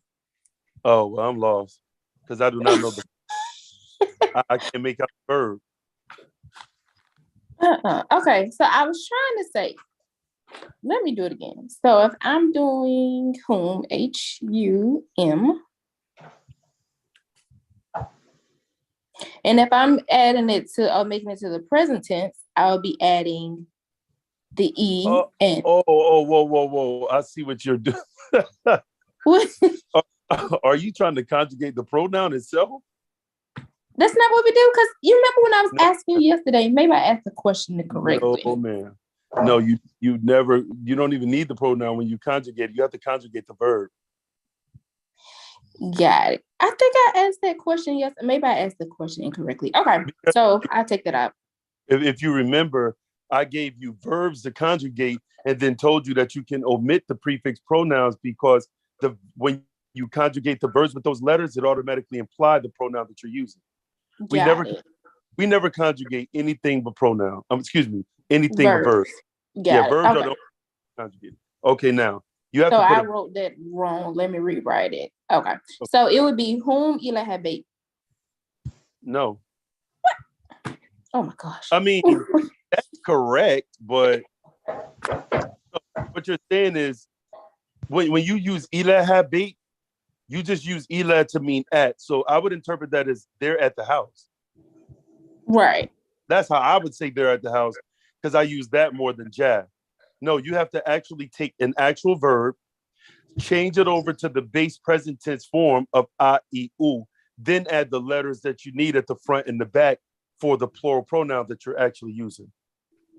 well, I'm lost because I do not know I can't make out the verb. Okay, so I was trying to say, let me do it again. So if I'm doing whom, HUM, and if I'm adding it to, or making it to the present tense, I'll be adding the E and. Whoa. I see what you're doing. What? Are you trying to conjugate the pronoun itself? That's not what we do, because you remember when I was asking you yesterday, maybe I asked the question correctly. No, man. No, you don't even need the pronoun when you conjugate. You have to conjugate the verb. Got it. I think I asked that question yesterday. Maybe I asked the question incorrectly. Okay, so I'll take that out. If you remember, I gave you verbs to conjugate and then told you that you can omit the prefix pronouns because when you conjugate the verbs with those letters, it automatically implies the pronoun that you're using. We never conjugate anything but pronoun. Anything but verbs. Verbs are the conjugated. Okay, now you have to I wrote that wrong. Let me rewrite it. Okay. So it would be whom ilahabate. No. What? Oh my gosh. I mean, that's correct, but what you're saying is when you use ilahabate, you just use ila to mean at. So I would interpret that as they're at the house. Right. That's how I would say they're at the house, because I use that more than jab. No, you have to actually take an actual verb, change it over to the base present tense form of a, e, u, then add the letters that you need at the front and the back for the plural pronoun that you're actually using.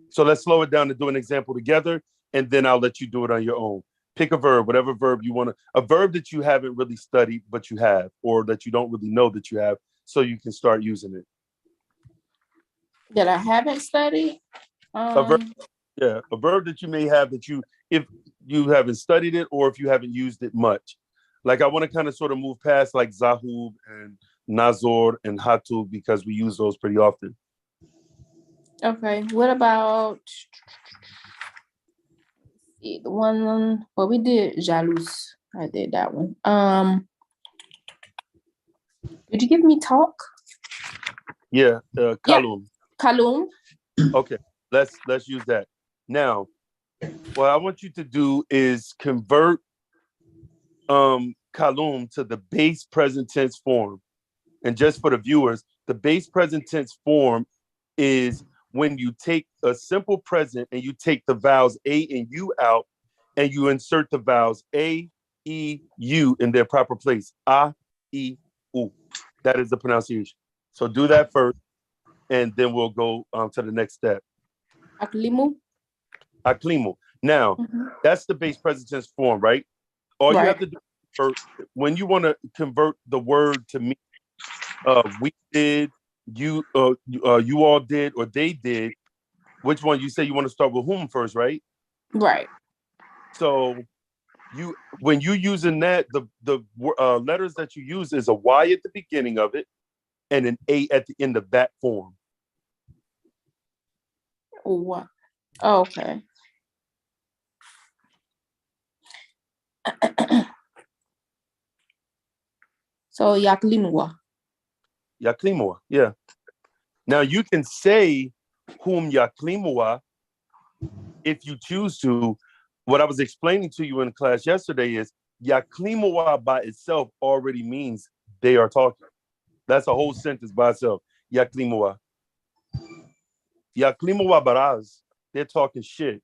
So let's slow it down and do an example together, and then I'll let you do it on your own. Pick a verb, whatever verb you want to, a verb that you haven't really studied, but you have, or that you don't really know that you have, so you can start using it. That I haven't studied? A verb that you may have if you haven't studied it or if you haven't used it much. Like I want to kind of sort of move past like Zahub and Nazor and Hatu because we use those pretty often. Okay, what about see, the one, well, we did jalouse. I did that one. Did you give me talk? Yeah, kalum. Yeah. Kalum. Okay, let's use that. Now, what I want you to do is convert kalum to the base present tense form. And just for the viewers, the base present tense form is when you take a simple present and you take the vowels A and U out and you insert the vowels A, E, U in their proper place. A, E, U. That is the pronunciation. So do that first, and then we'll go to the next step. Aklimu. Aklimu. Now, that's the base present tense form, right? All you have to do when you want to convert the word to mean we did, you all did, or they did, which one? You say you want to start with whom first, right? Right. So when you using that, the letters that you use is a Y at the beginning of it and an A at the end of that form. Oh, okay. So yaklimwa. Yaklimwa, yeah. Now you can say whom yaklimwa if you choose to. What I was explaining to you in class yesterday is yaklimwa by itself already means they are talking. That's a whole sentence by itself. Yaklimwa. Yaklimwa baraz. They're talking shit.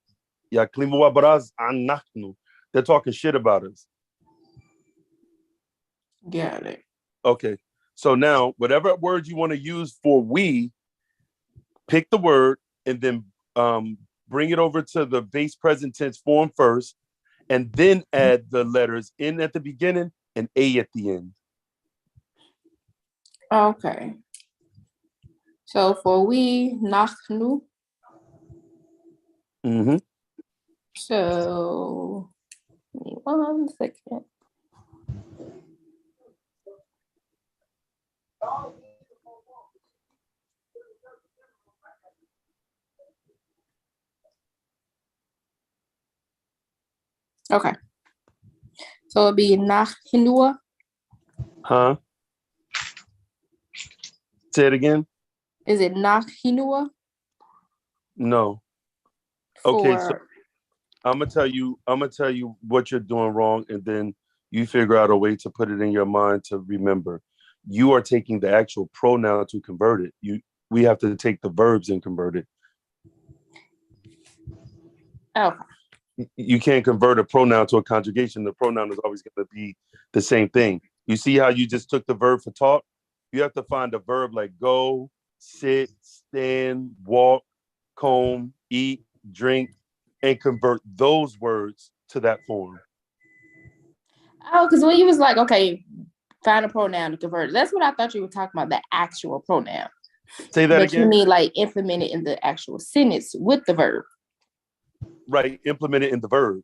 Yaklimwa baraz anachnu. They're talking shit about us. Got it. Okay. So now, whatever word you want to use for we, pick the word and then bring it over to the base present tense form first, and then add the letters N at the beginning and A at the end. Okay. So for we, nachnu. So, give me 1 second. Okay. So it'd be nachhinua. Huh? Say it again. Is it nachhinua? No. Okay, so I'm gonna tell you what you're doing wrong, and then you figure out a way to put it in your mind to remember. You are taking the actual pronoun to convert it. We have to take the verbs and convert it. Okay. You can't convert a pronoun to a conjugation. The pronoun is always going to be the same thing. You see how you just took the verb for talk? You have to find a verb like go, sit, stand, walk, comb, eat, drink, and convert those words to that form. Oh, because when you was like, okay, find a pronoun to convert it, that's what I thought you were talking about, the actual pronoun. Say that again. You mean like implement it in the actual sentence with the verb. Right, implement it in the verb.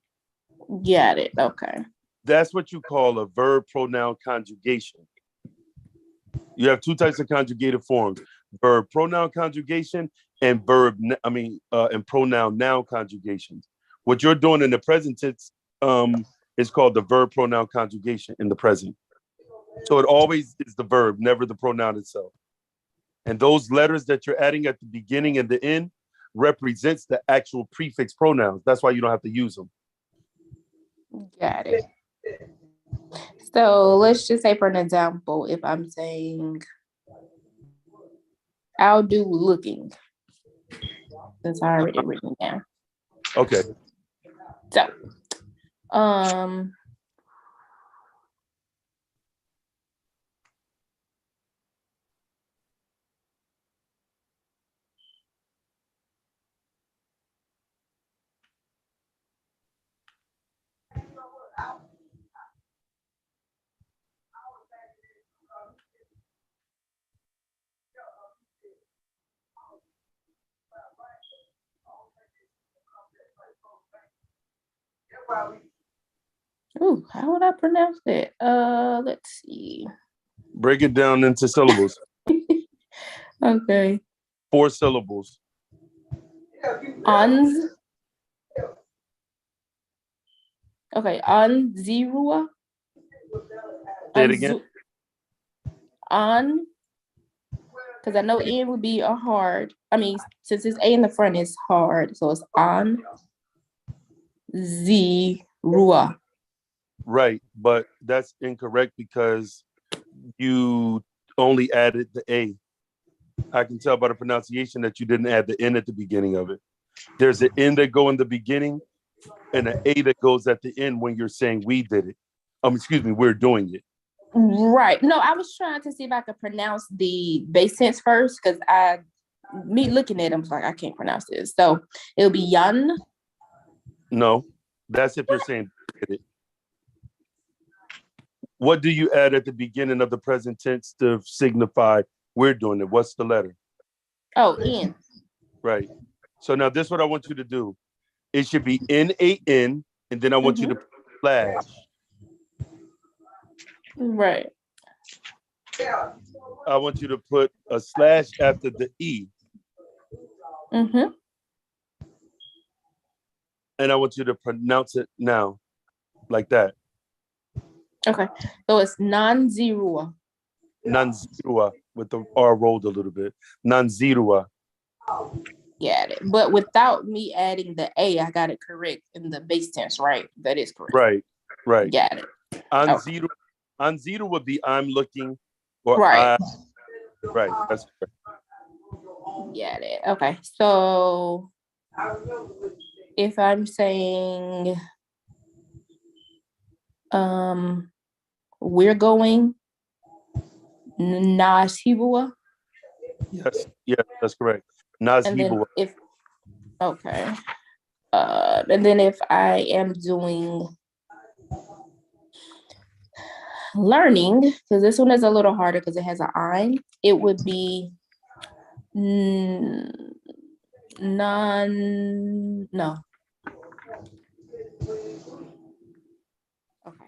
Got it. Okay. That's what you call a verb pronoun conjugation. You have two types of conjugated forms: verb pronoun conjugation and and pronoun noun conjugations. What you're doing in the present tense is called the verb pronoun conjugation in the present. So it always is the verb, never the pronoun itself. And those letters that you're adding at the beginning and the end represents the actual prefix pronouns. That's why you don't have to use them. Got it. So let's just say, for an example, if I'm saying, I'll do looking. That's already written down. Okay. So, ooh, how would I pronounce that? Let's see. Break it down into syllables. Okay. 4 syllables. Uns. Okay, Anzirua. Say it again. On, because I know N would be a hard. I mean, since it's A in the front, it's hard. So it's on Zirua. Right, but that's incorrect because you only added the A. I can tell by the pronunciation that you didn't add the N at the beginning of it. There's an N that go in the beginning and an A that goes at the end when you're saying we did it. Excuse me, we're doing it. Right. No, I was trying to see if I could pronounce the base tense first because me looking at them, like, I can't pronounce this. So it'll be yan. No, that's if you're saying it. What do you add at the beginning of the present tense to signify we're doing it? What's the letter? Oh, N. Right. So now this is what I want you to do. It should be N-A-N, and then I want you to slash. Right. I want you to put a slash after the E. Mm-hmm. And I want you to pronounce it now, like that. Okay. So it's non-zero. Nanzirua, with the R rolled a little bit. Nanzirua. Got it. But without me adding the A, I got it correct in the base tense, right? That is correct. Right, right. Got it. Anziru, Anziru would be I'm looking, or right. Right, that's correct. Got it. Okay. So if I'm saying we're going Nashibua. Yes, that's correct. Nazibua. Okay. And then if I am doing learning, because this one is a little harder because it has an I, it would be no. Okay,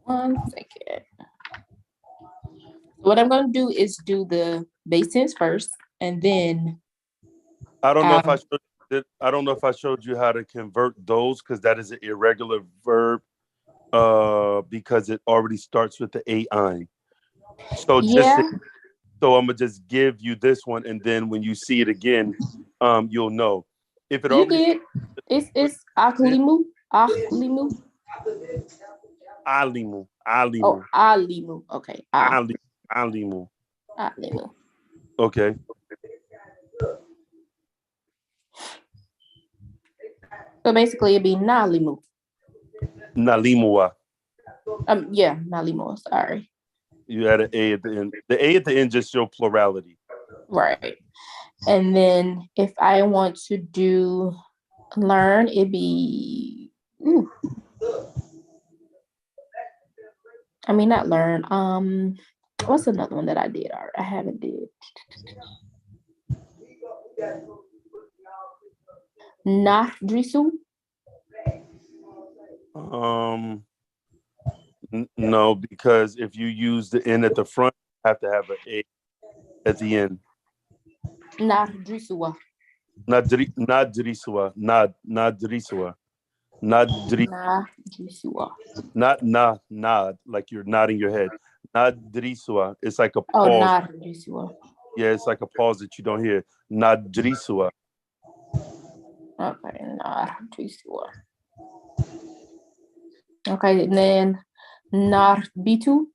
1 second. What I'm going to do is do the base tense first, and then I don't know if I showed you how to convert those, because that is an irregular verb because it already starts with the A-I. So so I'm gonna just give you this one, and then when you see it again, you'll know. If it you did, it's Aklimu. Alimu. Oh, Alimu. Okay. Alimu. Alimu. Okay. So basically it'd be Nalimu. Nalimua. Yeah, Nalimua, sorry. You add an A at the end. The A at the end just show plurality. Right. And then if I want to do learn, it'd be not learn. What's another one that I did? I haven't did. Nahdrisu. No, because if you use the N at the front, you have to have an A at the end. Nahdrisua. Nadrisua. Nadrisua. Nahdrisua. Nod, like you're nodding your head. Nadrisua. It's like a pause. Oh, Nahdrisua. Yeah, it's like a pause that you don't hear. Nadrisua. Okay, Nahdrisua. Okay, and then Narbitu.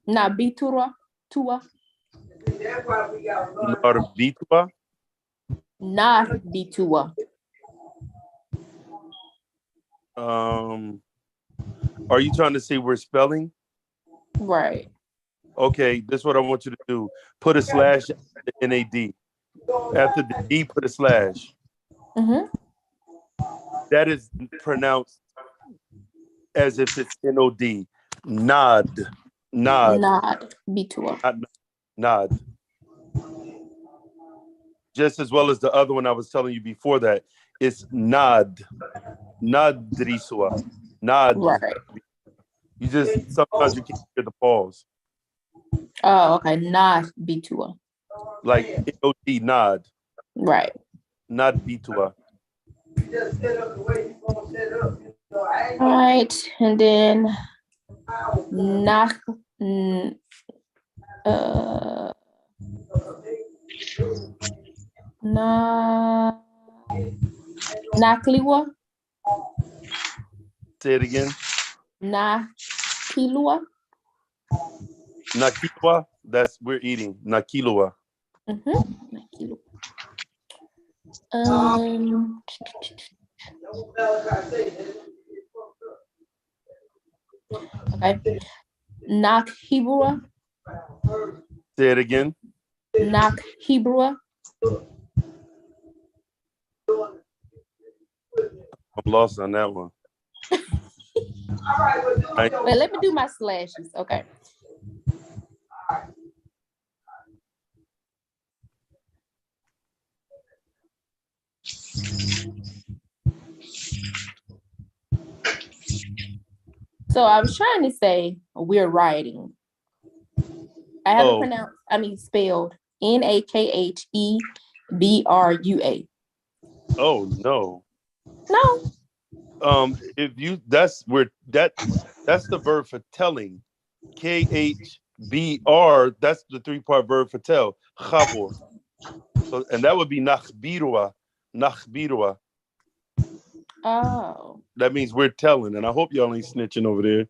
Nabitura. Tua. Narbitua. Narbitua. Are you trying to say we're spelling? Right. Okay, this is what I want you to do. Put a slash after the NAD. After the D, put a slash. Mm-hmm. That is pronounced as if it's NOD. Nod. Bitua. Nod. Just as well as the other one I was telling you before that. It's nod. Nadrisua. Nod. Right. You just, sometimes you can't hear the pause. Oh, okay. Nod Bitua. Like NOD, nod. Right. Not Bitua. All right, and then nach na nakliwa. Say it again. Nakilua. Nakilua. That's we're eating. Nakilua. Nakilua. Okay. Nakhibua. Say it again. Nakhibua. I'm lost on that one. Wait, let me do my slashes. Okay. So I was trying to say we're writing. I have it pronounced, spelled Nakhebrua. Oh no. No. If you that's the verb for telling. KHBR, that's the 3-part verb for tell. Chabor. So and that would be nachbirua. Nachbirua. Oh. That means we're telling, and I hope y'all ain't snitching over there.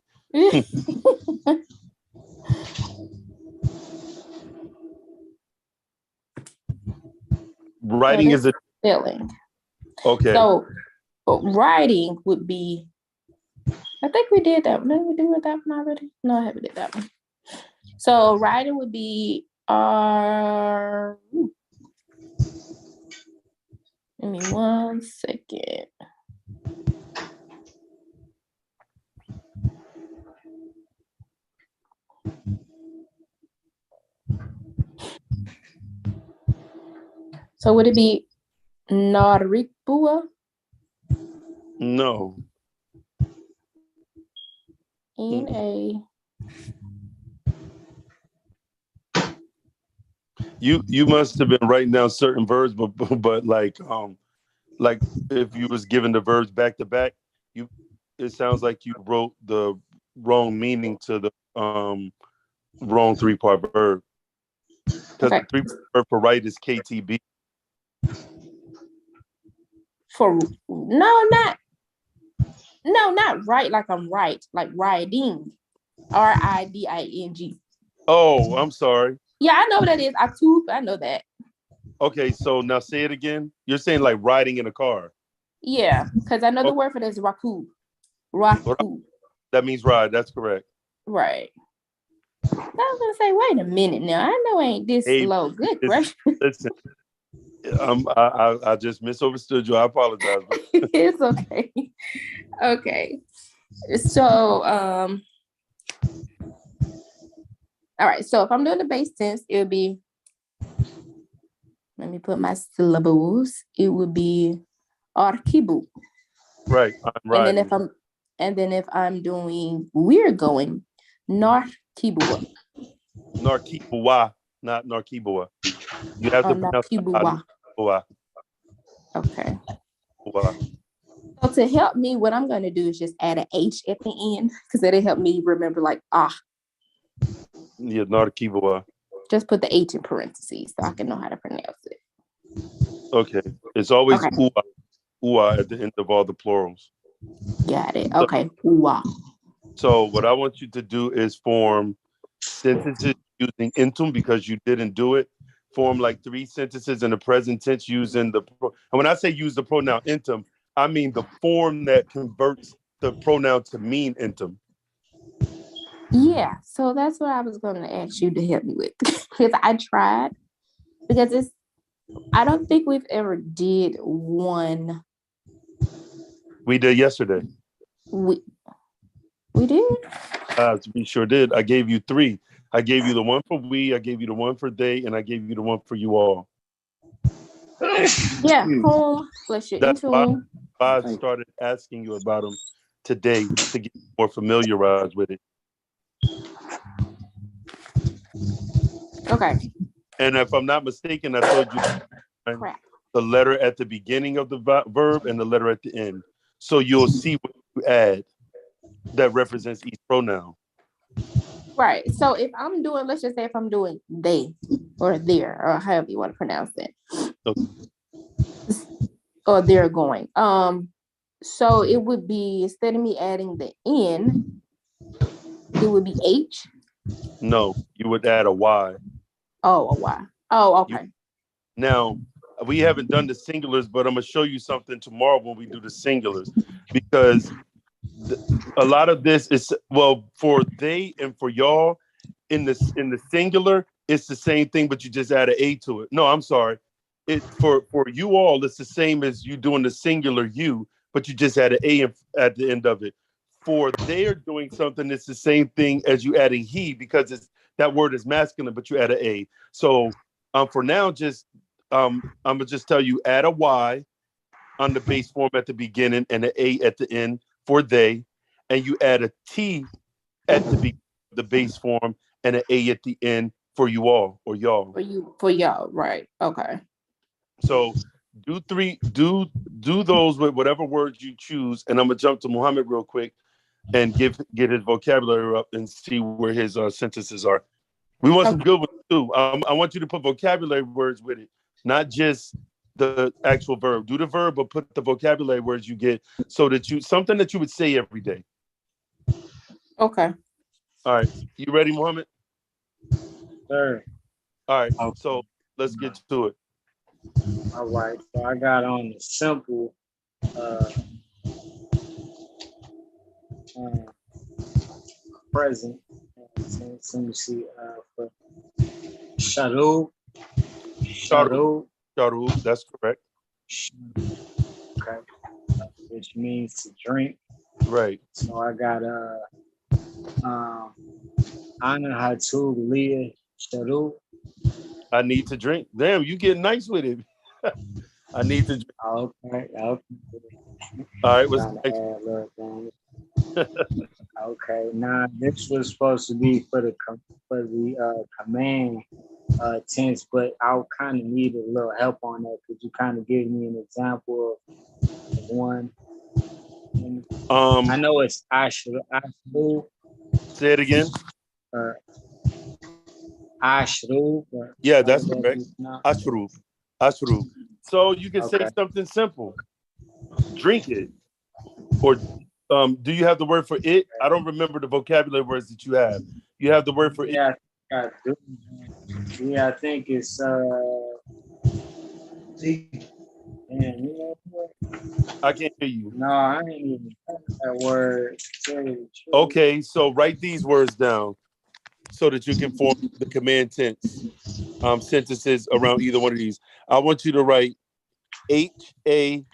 Writing is a telling. Okay. So writing would be, I think we did that. Did we do that one already? No, I haven't did that one. So writing would be give me 1 second. So would it be Narikbua? No. N-A. You must have been writing down certain verbs, but like if you was given the verbs back to back, it sounds like you wrote the wrong meaning to the wrong 3-part verb. Because the 3-part verb for write is KTB. Not right like I'm right, like riding. RIDING. Oh, I'm sorry. Yeah, I know what that is. I know that. Okay, so now say it again. You're saying like riding in a car. Yeah, because I know the word for this is raku. Raku. That means ride. That's correct. Right. I was gonna say, wait a minute now. I know I ain't this slow. Good gracious. Listen, I just misunderstood you. I apologize. It's okay. Okay. So all right. So if I'm doing the base tense, it would be, let me put my syllables. It would be arkibu. Right. I'm riding. And then if I'm doing we're going, narkibua. Narkibua, not narkibua. You have to pronounce narkibua. Okay. So to help me, what I'm going to do is just add an H at the end, because that'll help me remember like Yeah, narkibua. Just put the H in parentheses so I can know how to pronounce it. Okay. It's always ua at the end of all the plurals. Got it. Okay. Ua. So what I want you to do is form sentences using intum, because you didn't do it. Form like 3 sentences in the present tense using and when I say use the pronoun intum, I mean the form that converts the pronoun to mean intum. Yeah, so that's what I was going to ask you to help me with, because I tried, because I don't think we've ever did one. We did yesterday. We did? We sure did. I gave you 3. I gave you the one for we, I gave you the one for they, and I gave you the one for you all. Yeah, home, That's why I started asking you about them today to get more familiarized with it. Okay. And if I'm not mistaken, I told you the letter at the beginning of the verb and the letter at the end. So you'll see what you you add that represents each pronoun. Right. So if I'm doing, let's just say if I'm doing they or their or however you want to pronounce it. Okay. Or they're going. So it would be, instead of me adding the N, it would be H. No, you would add a Y. Oh, a Y. Oh, okay. Now, we haven't done the singulars, but I'm gonna show you something tomorrow when we do the singulars, because a lot of this is, well, for they and for y'all in the singular, it's the same thing, but you just add an A to it. No, I'm sorry. It for you all, it's the same as you doing the singular you, but you just add an A at the end of it. For they're doing something, it's the same thing as you adding he, because it's that word is masculine, but you add an A. So for now, just I'm gonna just tell you, add a Y on the base form at the beginning and an A at the end for they, and you add a T at the base form and an A at the end for you all or y'all. For y'all, right? Okay. So do those with whatever words you choose, and I'm gonna jump to Muhammad real quick and get his vocabulary up and see where his sentences are. We want some good ones too. I want you to put vocabulary words with it, not just the actual verb. Do the verb, but put the vocabulary words you get, so that something that you would say every day. Okay. All right. You ready, Muhammad? Sure. All right. Okay. So let's get to it. All right. So I got on the simple present. Let me see. For Sharu. Sharu, that's correct. Okay. Which means to drink. Right. So I got Ana Hatu Leah Sharu. I need to drink. Damn, you get nice with it. I need to drink. Okay. All right, what's next? Okay. Now this was supposed to be for the command tense, but I'll kind of need a little help on that. Could you kind of give me an example of one? I know it's Ashru. Say it again. Ashru. Yeah, that's correct. Ashru. So you can say something simple. Drink it. Or do you have the word for it? I don't remember the vocabulary words that you have. You have the word for it? I think it's I can't hear you. No, I ain't even that word. Okay, so write these words down so that you can form the command tense sentences around either one of these. I want you to write Haza.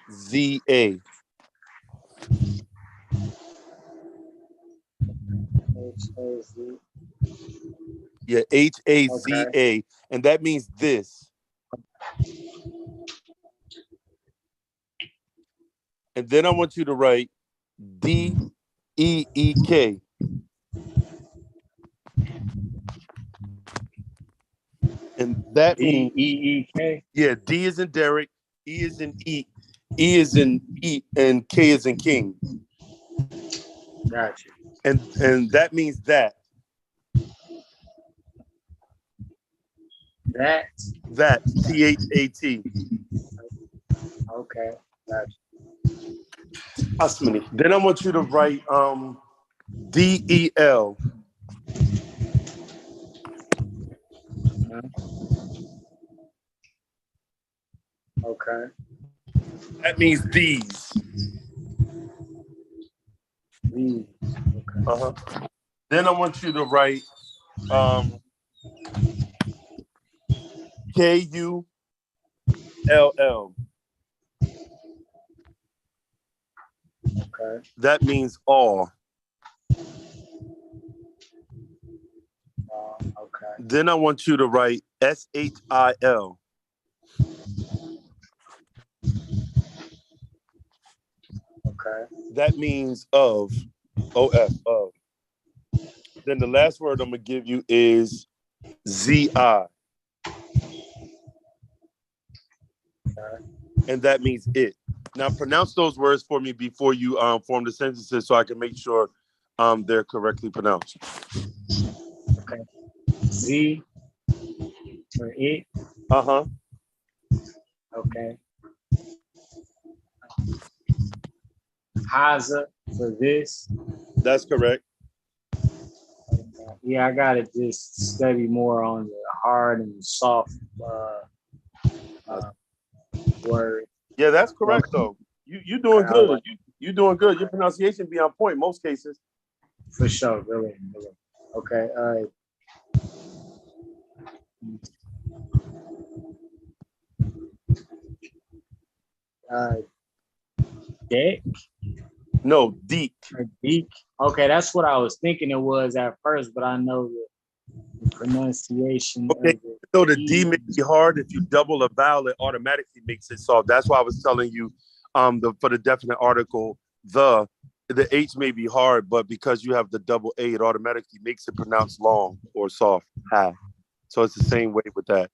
Yeah, Haza. Okay. And that means this. And then I want you to write Deek. And that means Eek. Yeah, D is in Derek, E is in eat, E is in eat, and K is in king. Gotcha. And that means that. That THAT. Okay. Gotcha. Asmani. Then I want you to write DEL. Okay. That means these. Okay. Uh-huh. Then I want you to write KULL. Okay. That means all. Okay. Then I want you to write SHIL. Okay. That means of. OF, of. Then the last word I'm going to give you is ZI. Okay. And that means it. Now pronounce those words for me before you form the sentences so I can make sure they're correctly pronounced. Okay. Z for it. Uh-huh. Okay. Haza for this. That's correct. Okay. Yeah, I gotta just study more on the hard and soft word. Yeah, that's correct though. You doing good. You doing good. Your pronunciation be on point most cases. For sure, really. Okay. Deck No, deep. or deek. Okay, that's what I was thinking it was at first, but I know the pronunciation. Okay. Of it. So the D may be hard. If you double a vowel, it automatically makes it soft. That's why I was telling you, for the definite article, the H may be hard, but because you have the double A, it automatically makes it pronounced long or soft. Ha. So it's the same way with that.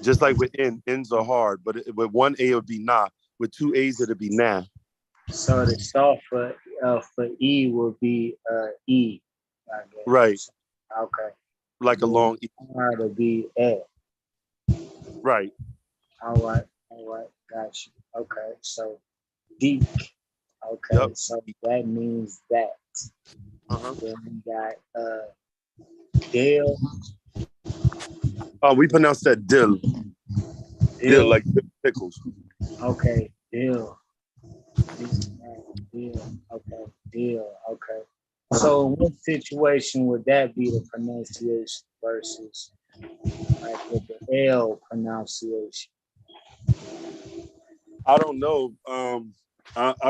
Just like with N's are hard, but with one A it would be nah. With two A's it'd be nah. So the soft for E would be E. I guess. Right. Okay. Like a long E. Hard to be A. Right. All right. Got you. Okay. So deep. Okay. Yep. So that means that. Uh-huh. Then we got Dale. Oh, we pronounce that dill. Dill, like pickles. Okay, deal. Okay, deal. Okay. So, what situation would that be the pronunciation versus like with the L pronunciation? I don't know. I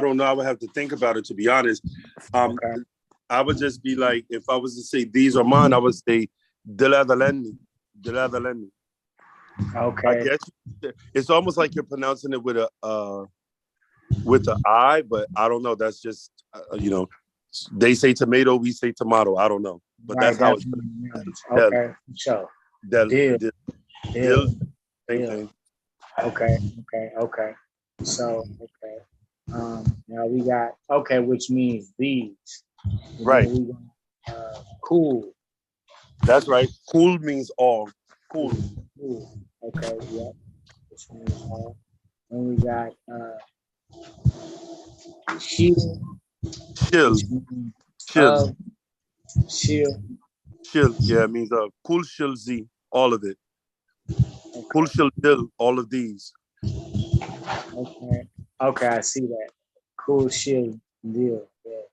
don't know. I would have to think about it, to be honest. Okay. I would just be like, if I was to say these are mine, I would say Diladaleni. Diladaleni. Okay. I guess it's almost like you're pronouncing it with a I, but I don't know. That's just they say tomato, we say tomato. I don't know, but Right, that's how it's. Okay, sure. Deal. Same thing. Okay. So, okay. Now we got which means these. Right. We got, cool. That's right. Cool means all. Cool. Okay. Yep. Which means all. And we got chill. Chill. Chill. Chill. Chill. Yeah, it means cool chill z. All of it. Okay. Cool chill dill. All of these. Okay, I see that. Cool chill deal. Yeah.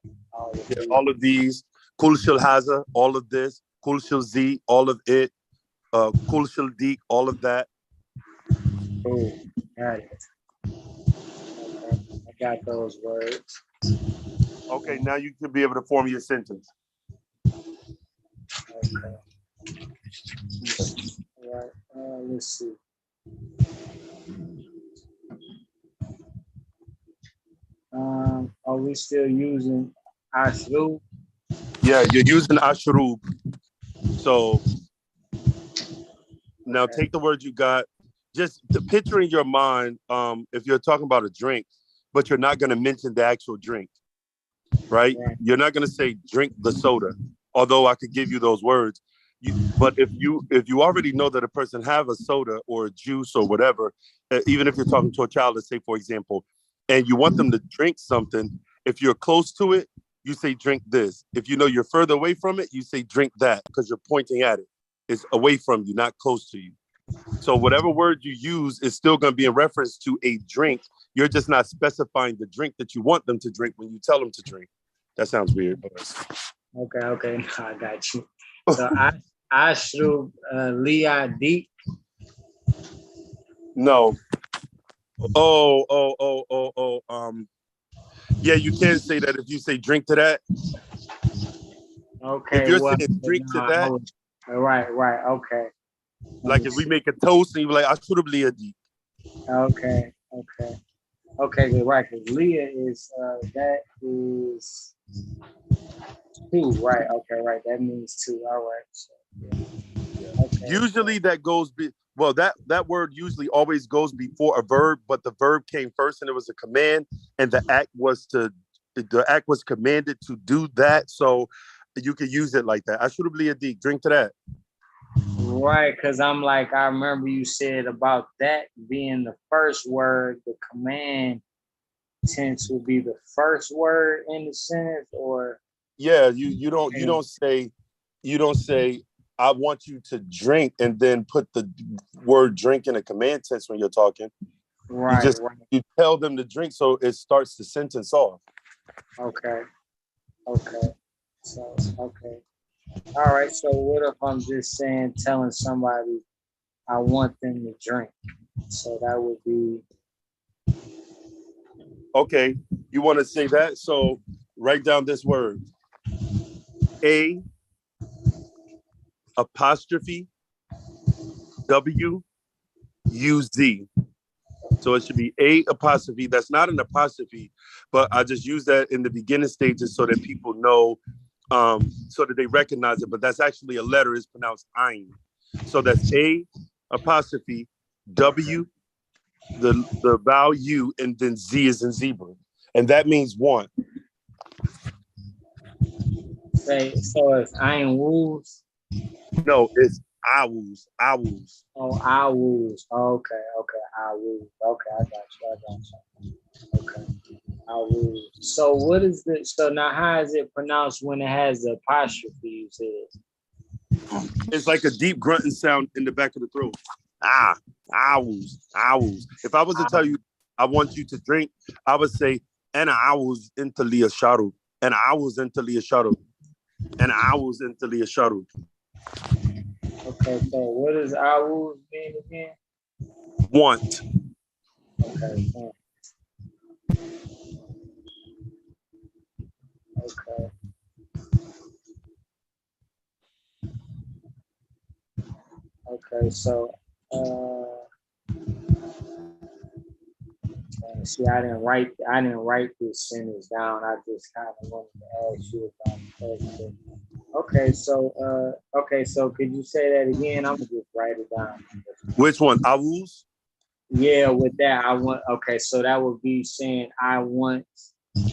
All of these. Cool chill haza. All of this. Cool chill z. All of it. Cool chill deek. All of that. Cool. Got it. Okay. I got those words. Okay, now you can be able to form your sentence. Okay. All right. Let's see. Are we still using Ashrub? Yeah, you're using Ashrub. So now take the word you got. Just to picture in your mind, if you're talking about a drink, but you're not going to mention the actual drink, right? You're not going to say drink the soda, although I could give you those words. But if you already know that a person have a soda or a juice or whatever, even if you're talking to a child, let's say, for example, and you want them to drink something, if you're close to it, you say drink this. If you know you're further away from it, you say drink that because you're pointing at it. It's away from you, not close to you. So whatever word you use is still going to be in reference to a drink. You're just not specifying the drink that you want them to drink when you tell them to drink. That sounds weird. Okay. No, I got you. So Ashrub Leah Deep. No. Yeah, you can say that if you say drink to that. Okay. If you're saying drink to that. Right. Okay. Like if we make a toast and you're like, I should have Leah deep. Okay. Right. Because Leah is that is two. Right. Okay. Right. That means two. All right. So, yeah. Okay. Usually that goes Well, that word usually always goes before a verb, but the verb came first, and it was a command, and the act was commanded to do that. So you could use it like that. I should have a deep drink to that. Right, because I'm like, I remember you said about that being the first word, the command tense will be the first word in the sentence, or yeah, you don't say I want you to drink and then put the word drink in a command tense when you're talking. Right, you tell them to drink, so it starts the sentence off. Okay. So okay. All right. So what if I'm just telling somebody I want them to drink? So that would be okay. You want to say that? So write down this word: A apostrophe W U Z. So it should be A apostrophe. That's not an apostrophe, but I just use that in the beginning stages so that people know, so that they recognize it. But that's actually a letter. It's pronounced Ein. So that's A apostrophe W, the vowel U, and then Z is in zebra, and that means want. so it's Iron Wolves. No, it's owls. Owls. Oh, owls. Okay, owls. Okay, I got you. Okay, owls. So what is this? So now, how is it pronounced when it has the apostrophe? You said it's like a deep grunting sound in the back of the throat. Owls. If I was to tell you I want you to drink, I would say, and owls into Leah Shadow, and owls into Leah Shadow, and owls into Leah Shadow. Okay, so what does owls mean again? Want. Okay. Okay. Okay, so see, I didn't write this sentence down. I just kind of wanted to ask you about it. Okay, so could you say that again? I'm gonna just write it down. Which one? Owls? Yeah, with that, I want. Okay, so that would be saying I want.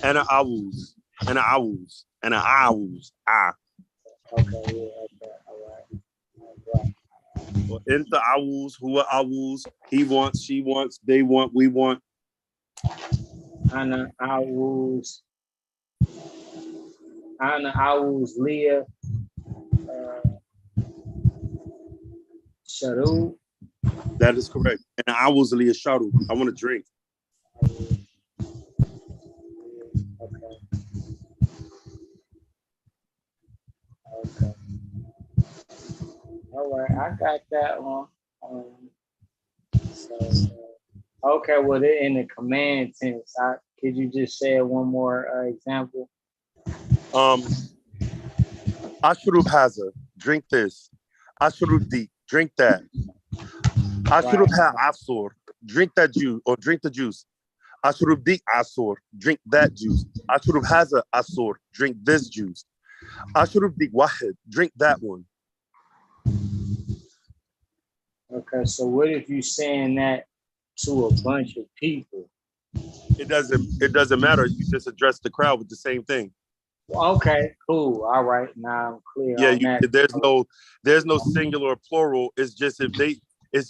And owls. And owls. And owls. Okay, yeah, okay, all right. Well, into owls, who are owls? He wants, she wants, they want, we want. Anna owls. Leah. Sharu. That is correct. And owls, Leah Shadow. I want to drink. Okay. All right, I got that one. Okay, well, they're in the command tense. Could you just say one more example? Ashrub Haza, drink this. Ashrub Di, drink that. Ashrub Ha Asur, drink that juice or drink the juice. Ashrub Di Asur, drink that juice. Ashrub Haza Asur, drink this juice. Ashrub Di Wahid, drink that one. Okay, so what if you're saying that to a bunch of people? It doesn't matter. You just address the crowd with the same thing. Okay, cool. All right, now I'm clear on that. There's no singular or plural. It's just it's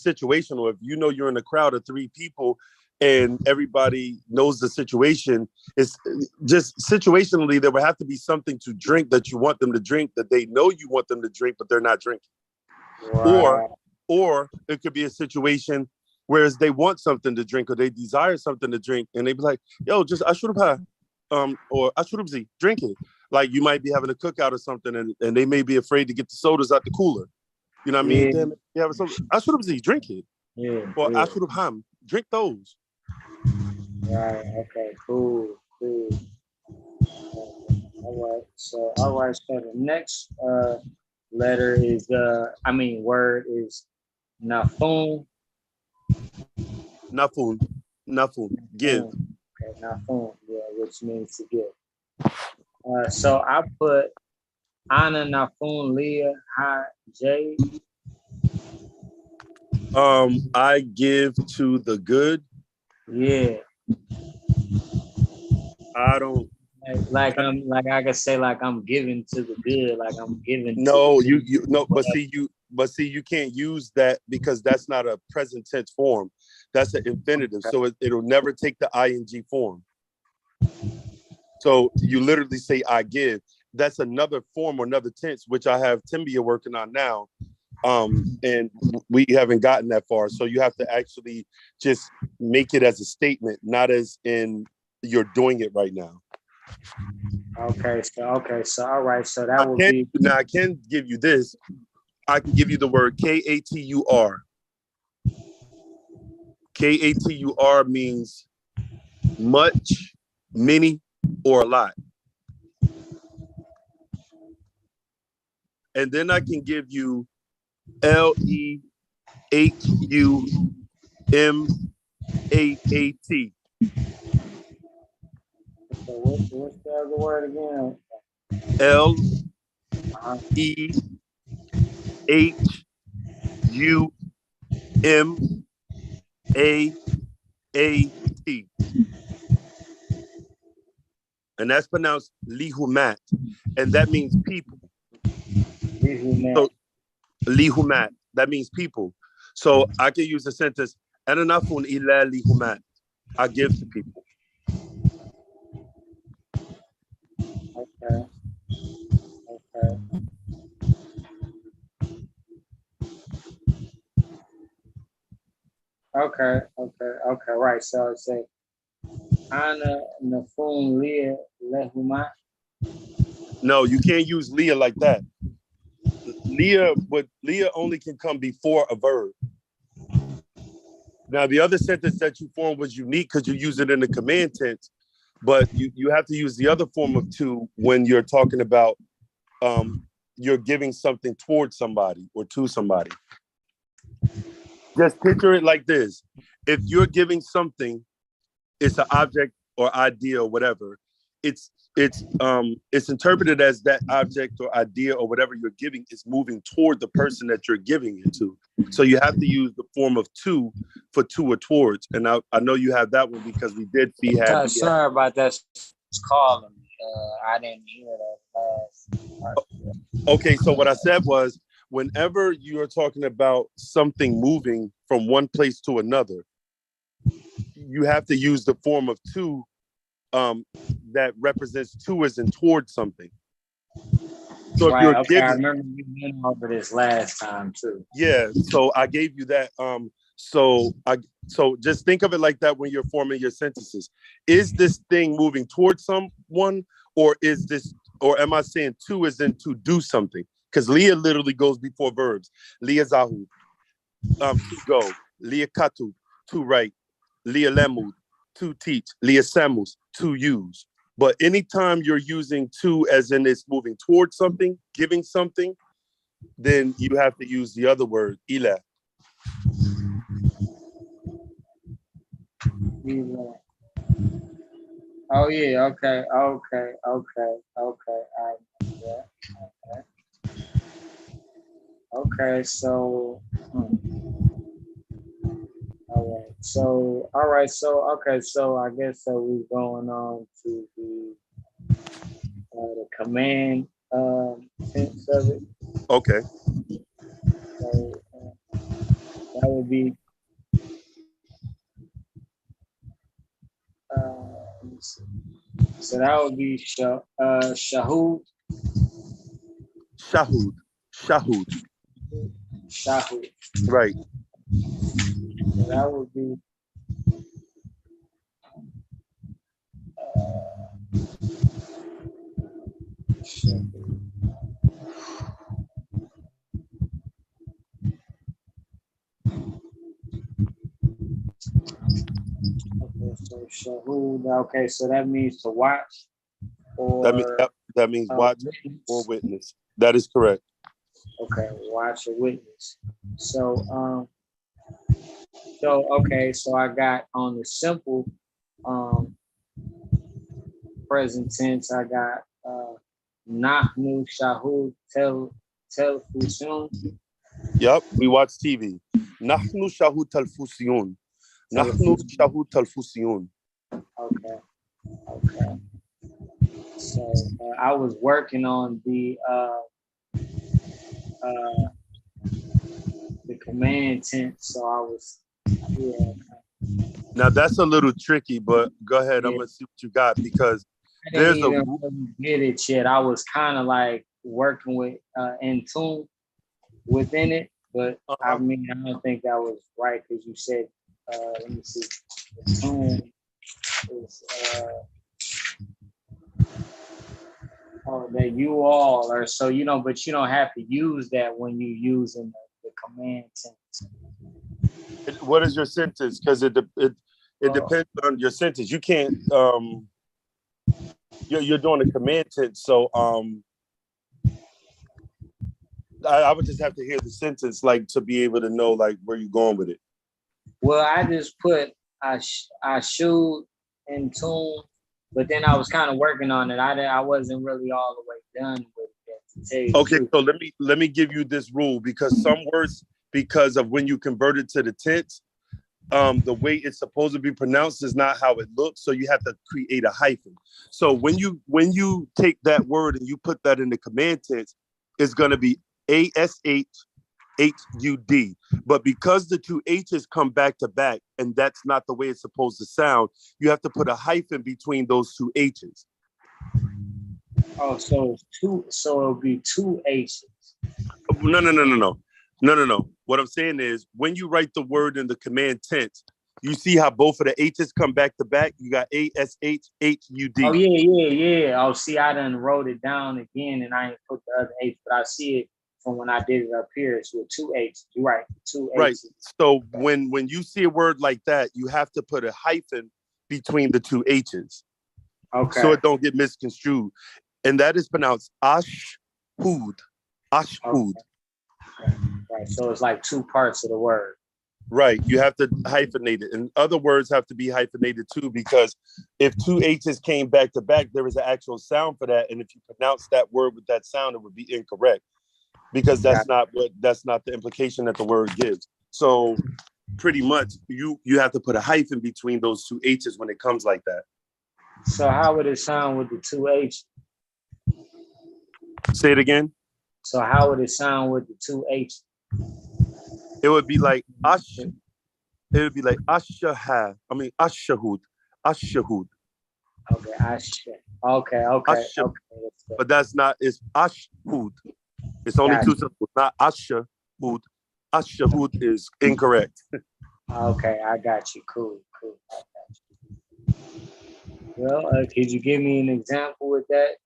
situational. If you know you're in a crowd of 3 people and everybody knows the situation, it's just situationally there would have to be something to drink that you want them to drink that they know you want them to drink, but they're not drinking. Right. Or it could be a situation whereas they want something to drink or they desire something to drink and they be like, yo, just I should have or I should have drink it. Like you might be having a cookout or something and they may be afraid to get the sodas out the cooler. You know what I mean? Damn it. Yeah, I should have drink it. Yeah. Or I should have drink those. Right. Okay. Cool. All right. So the next letter is word is Nafun. Nafun. Give. Okay, Nafun. Yeah, which means to give. So I put Anna Nafun Leah Ha J. I give to the good. Yeah. I don't. Like I could say like I'm giving to the good, like I'm giving. No, to you no, but see, you can't use that because that's not a present tense form. That's an infinitive, so it'll never take the ing form. So you literally say I give. That's another form or another tense, which I have Tembia working on now. And we haven't gotten that far. So you have to actually just make it as a statement, not as in you're doing it right now. Okay, so all right, so that would be. Now I can give you this. I can give you the word Katur. Katur means much, many, or a lot. And then I can give you LEHUMAAT. So what's the other word again? LEHUMAAT. And that's pronounced lihumat. And that means people. So, lihumat, that means people. So I can use the sentence, ananafun ila lihumat. I give to people. Okay. Right. So I say Ana Nafun Leah Lehumat. No, you can't use Leah like that. Leah only can come before a verb. Now, the other sentence that you formed was unique because you use it in the command tense, but you have to use the other form of to when you're talking about you're giving something towards somebody or to somebody. Just picture it like this. If you're giving something, it's an object or idea or whatever. It's interpreted as that object or idea or whatever you're giving is moving toward the person that you're giving it to. So you have to use the form of to for to or towards. And I know you have that one because we did have. Sorry about that. It's calling me. I didn't hear that last. Okay, so what I said was whenever you're talking about something moving from one place to another, you have to use the form of to that represents to as in towards something. So if you're giving, I remember you went over this last time too. Yeah, so I gave you that. So just think of it like that when you're forming your sentences. Is this thing moving towards someone, or am I saying to as in to do something? Because Leah literally goes before verbs. Leah Zahu, to go. Leah Katu, to write. Leah Lemud, to teach. Leah Samus, to use. But anytime you're using to as in it's moving towards something, giving something, then you have to use the other word, ila. Oh yeah, okay. Okay, so all right, so I guess we're going on to the command sense of it. Okay. So that would be so that would be Shahud. Shahud. Right. So that would be okay, so Shahud. Okay, so that means to watch or that means watch witness. Or witness. That is correct. Okay, watch or witness. So so I got on the simple present tense, I got Nahnu Shahud Tel Fusun. Yep, we watch TV. نحن شهود تلفزيون. نحن شهود تلفزيون. Okay. Okay. So I was working on the command tense, so I was Now that's a little tricky, but go ahead. I'm gonna see what you got because I didn't even really get it yet. I was kind of like working with in tune within it, but I mean I don't think that was right because you said let me see, the tune is that you all are so but you don't have to use that when you're using the command tense. What is your sentence? Because it depends on your sentence. You can't you're doing a command tense, so I would just have to hear the sentence like to be able to know like where you're going with it. Well, I just put I shoot in tune, but then I was kind of working on it. I wasn't really all the way done with it. To tell you the truth. So let me give you this rule because some words, because of when you convert it to the tense, the way it's supposed to be pronounced is not how it looks. So you have to create a hyphen. So when you take that word and you put that in the command tense, it's going to be ASHHUD. But because the two H's come back to back, and that's not the way it's supposed to sound, you have to put a hyphen between those two H's. Oh, so it'll be two H's. No. What I'm saying is when you write the word in the command tense, you see how both of the H's come back to back? You got ASHHUD. Oh, yeah. Oh, see, I done wrote it down again and I ain't put the other H, but I see it from when I did it up here. It's with two H's. You're right, two H's. Right. So when you see a word like that, you have to put a hyphen between the two H's. Okay. So it don't get misconstrued. And that is pronounced ashhud. Ashhud. Okay. Right. So it's like two parts of the word. Right. You have to hyphenate it. And other words have to be hyphenated too, because if two H's came back to back, there is an actual sound for that. And if you pronounce that word with that sound, it would be incorrect. Because that's not the implication that the word gives. So pretty much you have to put a hyphen between those two H's when it comes like that. So how would it sound with the two H's? Say it again. So how would it sound with the two H's? It would be like ash. It would be like ashahad. I mean ashahud. Ashahud. Okay, ash. Okay. But that's not. It's ashhud. It's only two syllables, not ashahud. Ashahud is incorrect. Okay, I got you. Cool. I got you. Well, could you give me an example with that?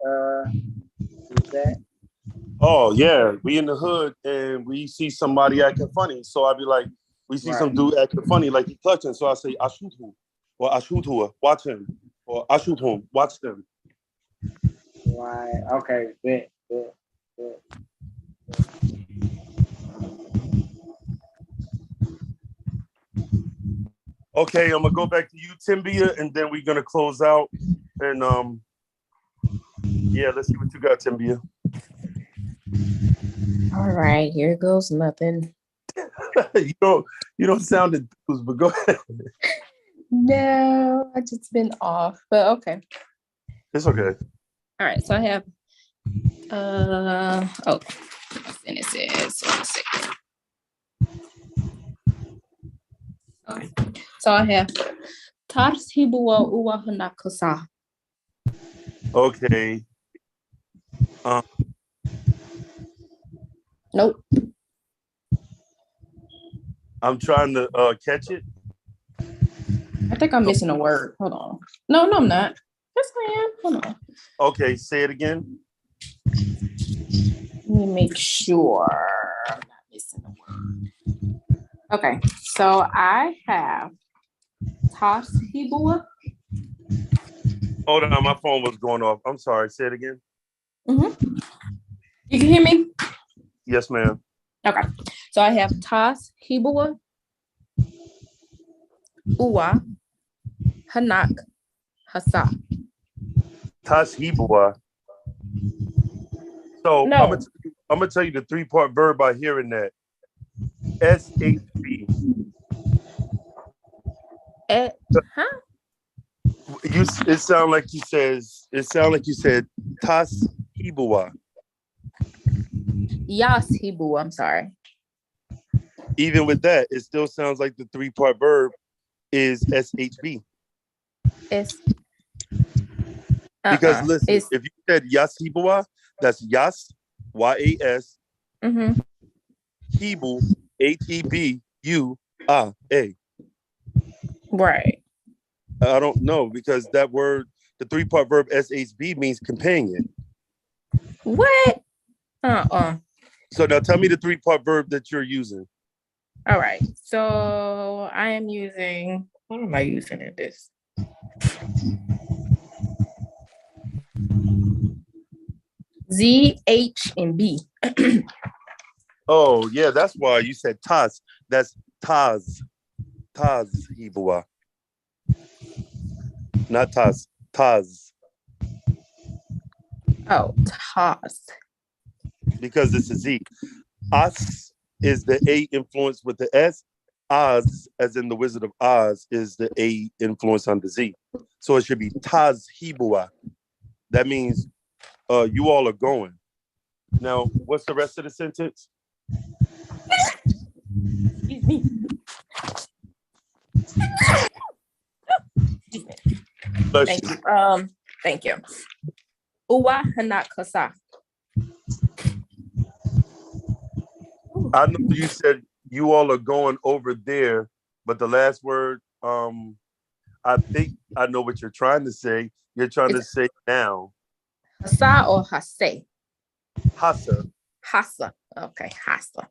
Oh yeah, we in the hood and we see somebody acting funny. So I'd be like, we see some dude acting funny, like he clutching. So I say, ashuthu, or ashuthu, watch him, or ashuthum, watch them. Right. Okay. Bet. Okay, I'm gonna go back to you, Tembia, and then we're gonna close out. And yeah, let's see what you got, Tembia. All right, here goes nothing. you don't sound enthused, but go ahead. No, I just been off, but okay. It's okay. All right, so I have and it says 1 second. Okay, so I have Tars Hibua Uwa Hanakosa. Okay. Nope. I'm trying to catch it. I think I'm missing a word. Hold on. No, I'm not. Yes, I am. Hold on. Okay, say it again. Let me make sure I'm not missing a word. Okay, so I have Tars Hibua. Hold on, my phone was going off. I'm sorry. Say it again. Mm-hmm. You can hear me? Yes, ma'am. Okay. So I have Tas Hibua, Uwa, Hanak, Hasa. Tas Hibua. So No. I'm gonna tell you the 3-part verb by hearing that. SHB. Huh? It sound like you said Tas Hibua. Yas Hibu, I'm sorry. Even with that, it still sounds like the 3-part verb is SHB. It's Because listen, it's if you said Yas Hibua, that's Yas, YAS, Hibu, HEBUA. right. I don't know because that word, the 3-part verb SHB means companion. What? So now tell me the 3-part verb that you're using. All right. So I am using, what am I using in this? Z, H, and B. Oh, yeah, that's why you said Taz. That's Taz. Taz Hibua. Not Taz. Taz. Oh, Toss. Because it's a Z. Us is the A influence with the S. Oz, as in the Wizard of Oz, is the A influence on the Z. So it should be Taz Hibua. That means you all are going. Now, what's the rest of the sentence? Excuse me. Thank you. Thank you. Uwa hanakasa. I know you said you all are going over there, but the last word, I think I know what you're trying to say. You're trying to say now. Hasa or hase? Hasa. Hasa. Okay, hasa.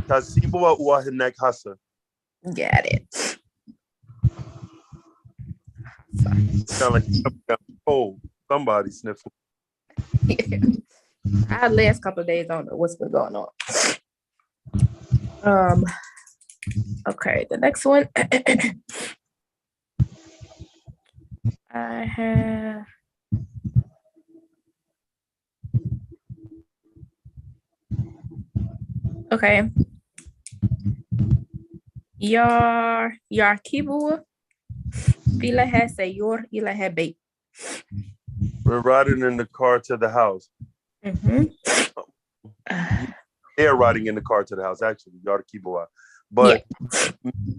Tasibua uahinek hasa. Got it. Sound like you got cold. Somebody sniffle. Our last couple of days, I don't know what's been going on. Okay, the next one. I have okay. Yar kibu Fila has a yor ila have bait. We're riding in the car to the house. They're riding in the car to the house, actually, Yarkiboa. But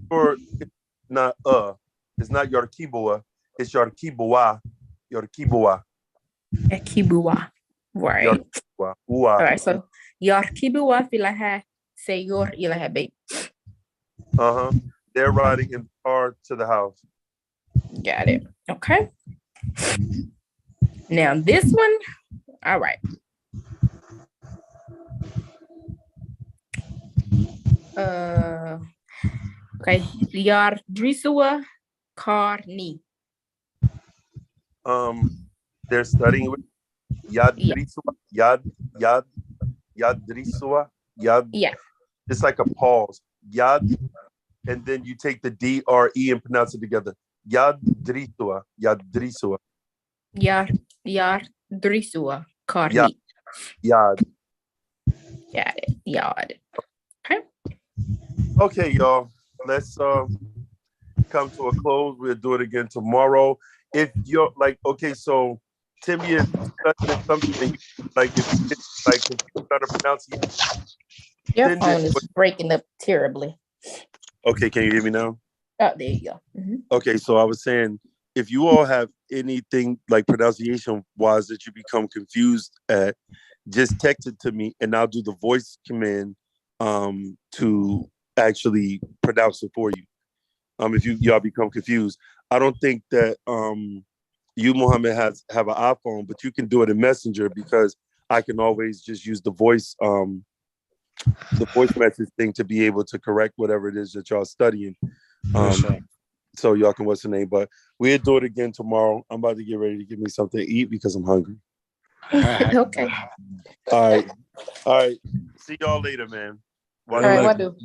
for not it's not Yarkiboa, it's Yarkiboa. Yarkiboa. Yarkiboa. Right. Yarkiboa. All right, so Yarkiboa fila have say yor ila have bait. They're riding in the car to the house. Got it. Okay. Now this one, all right. Okay. Yar Drisua Karni. They're studying with Yad Drisua. Yad Drisua. Yad. Yeah. It's like a pause. Yad, and then you take the D-R-E and pronounce it together. Yad Drisua. Yad Drisua. Yar Drisua Karni. Yad. Got it. Yad. Okay. Okay, y'all. Let's come to a close. We'll do it again tomorrow. If you're like, okay, so Tembia is studying something like if you try to pronounce it. Your phone is breaking up terribly. Okay, can you hear me now? Oh, there you go. Okay, so I was saying, if you all have anything like pronunciation wise that you become confused at, just text it to me and I'll do the voice command to actually pronounce it for you. If y'all become confused. I don't think that you, Mohammed, have an iPhone, but you can do it in Messenger because I can always just use the voice message thing to be able to correct whatever it is that y'all studying. So y'all can, what's the name? But we'll do it again tomorrow. I'm about to get ready to give me something to eat because I'm hungry. Okay. All right. See y'all later, man. All right, what do?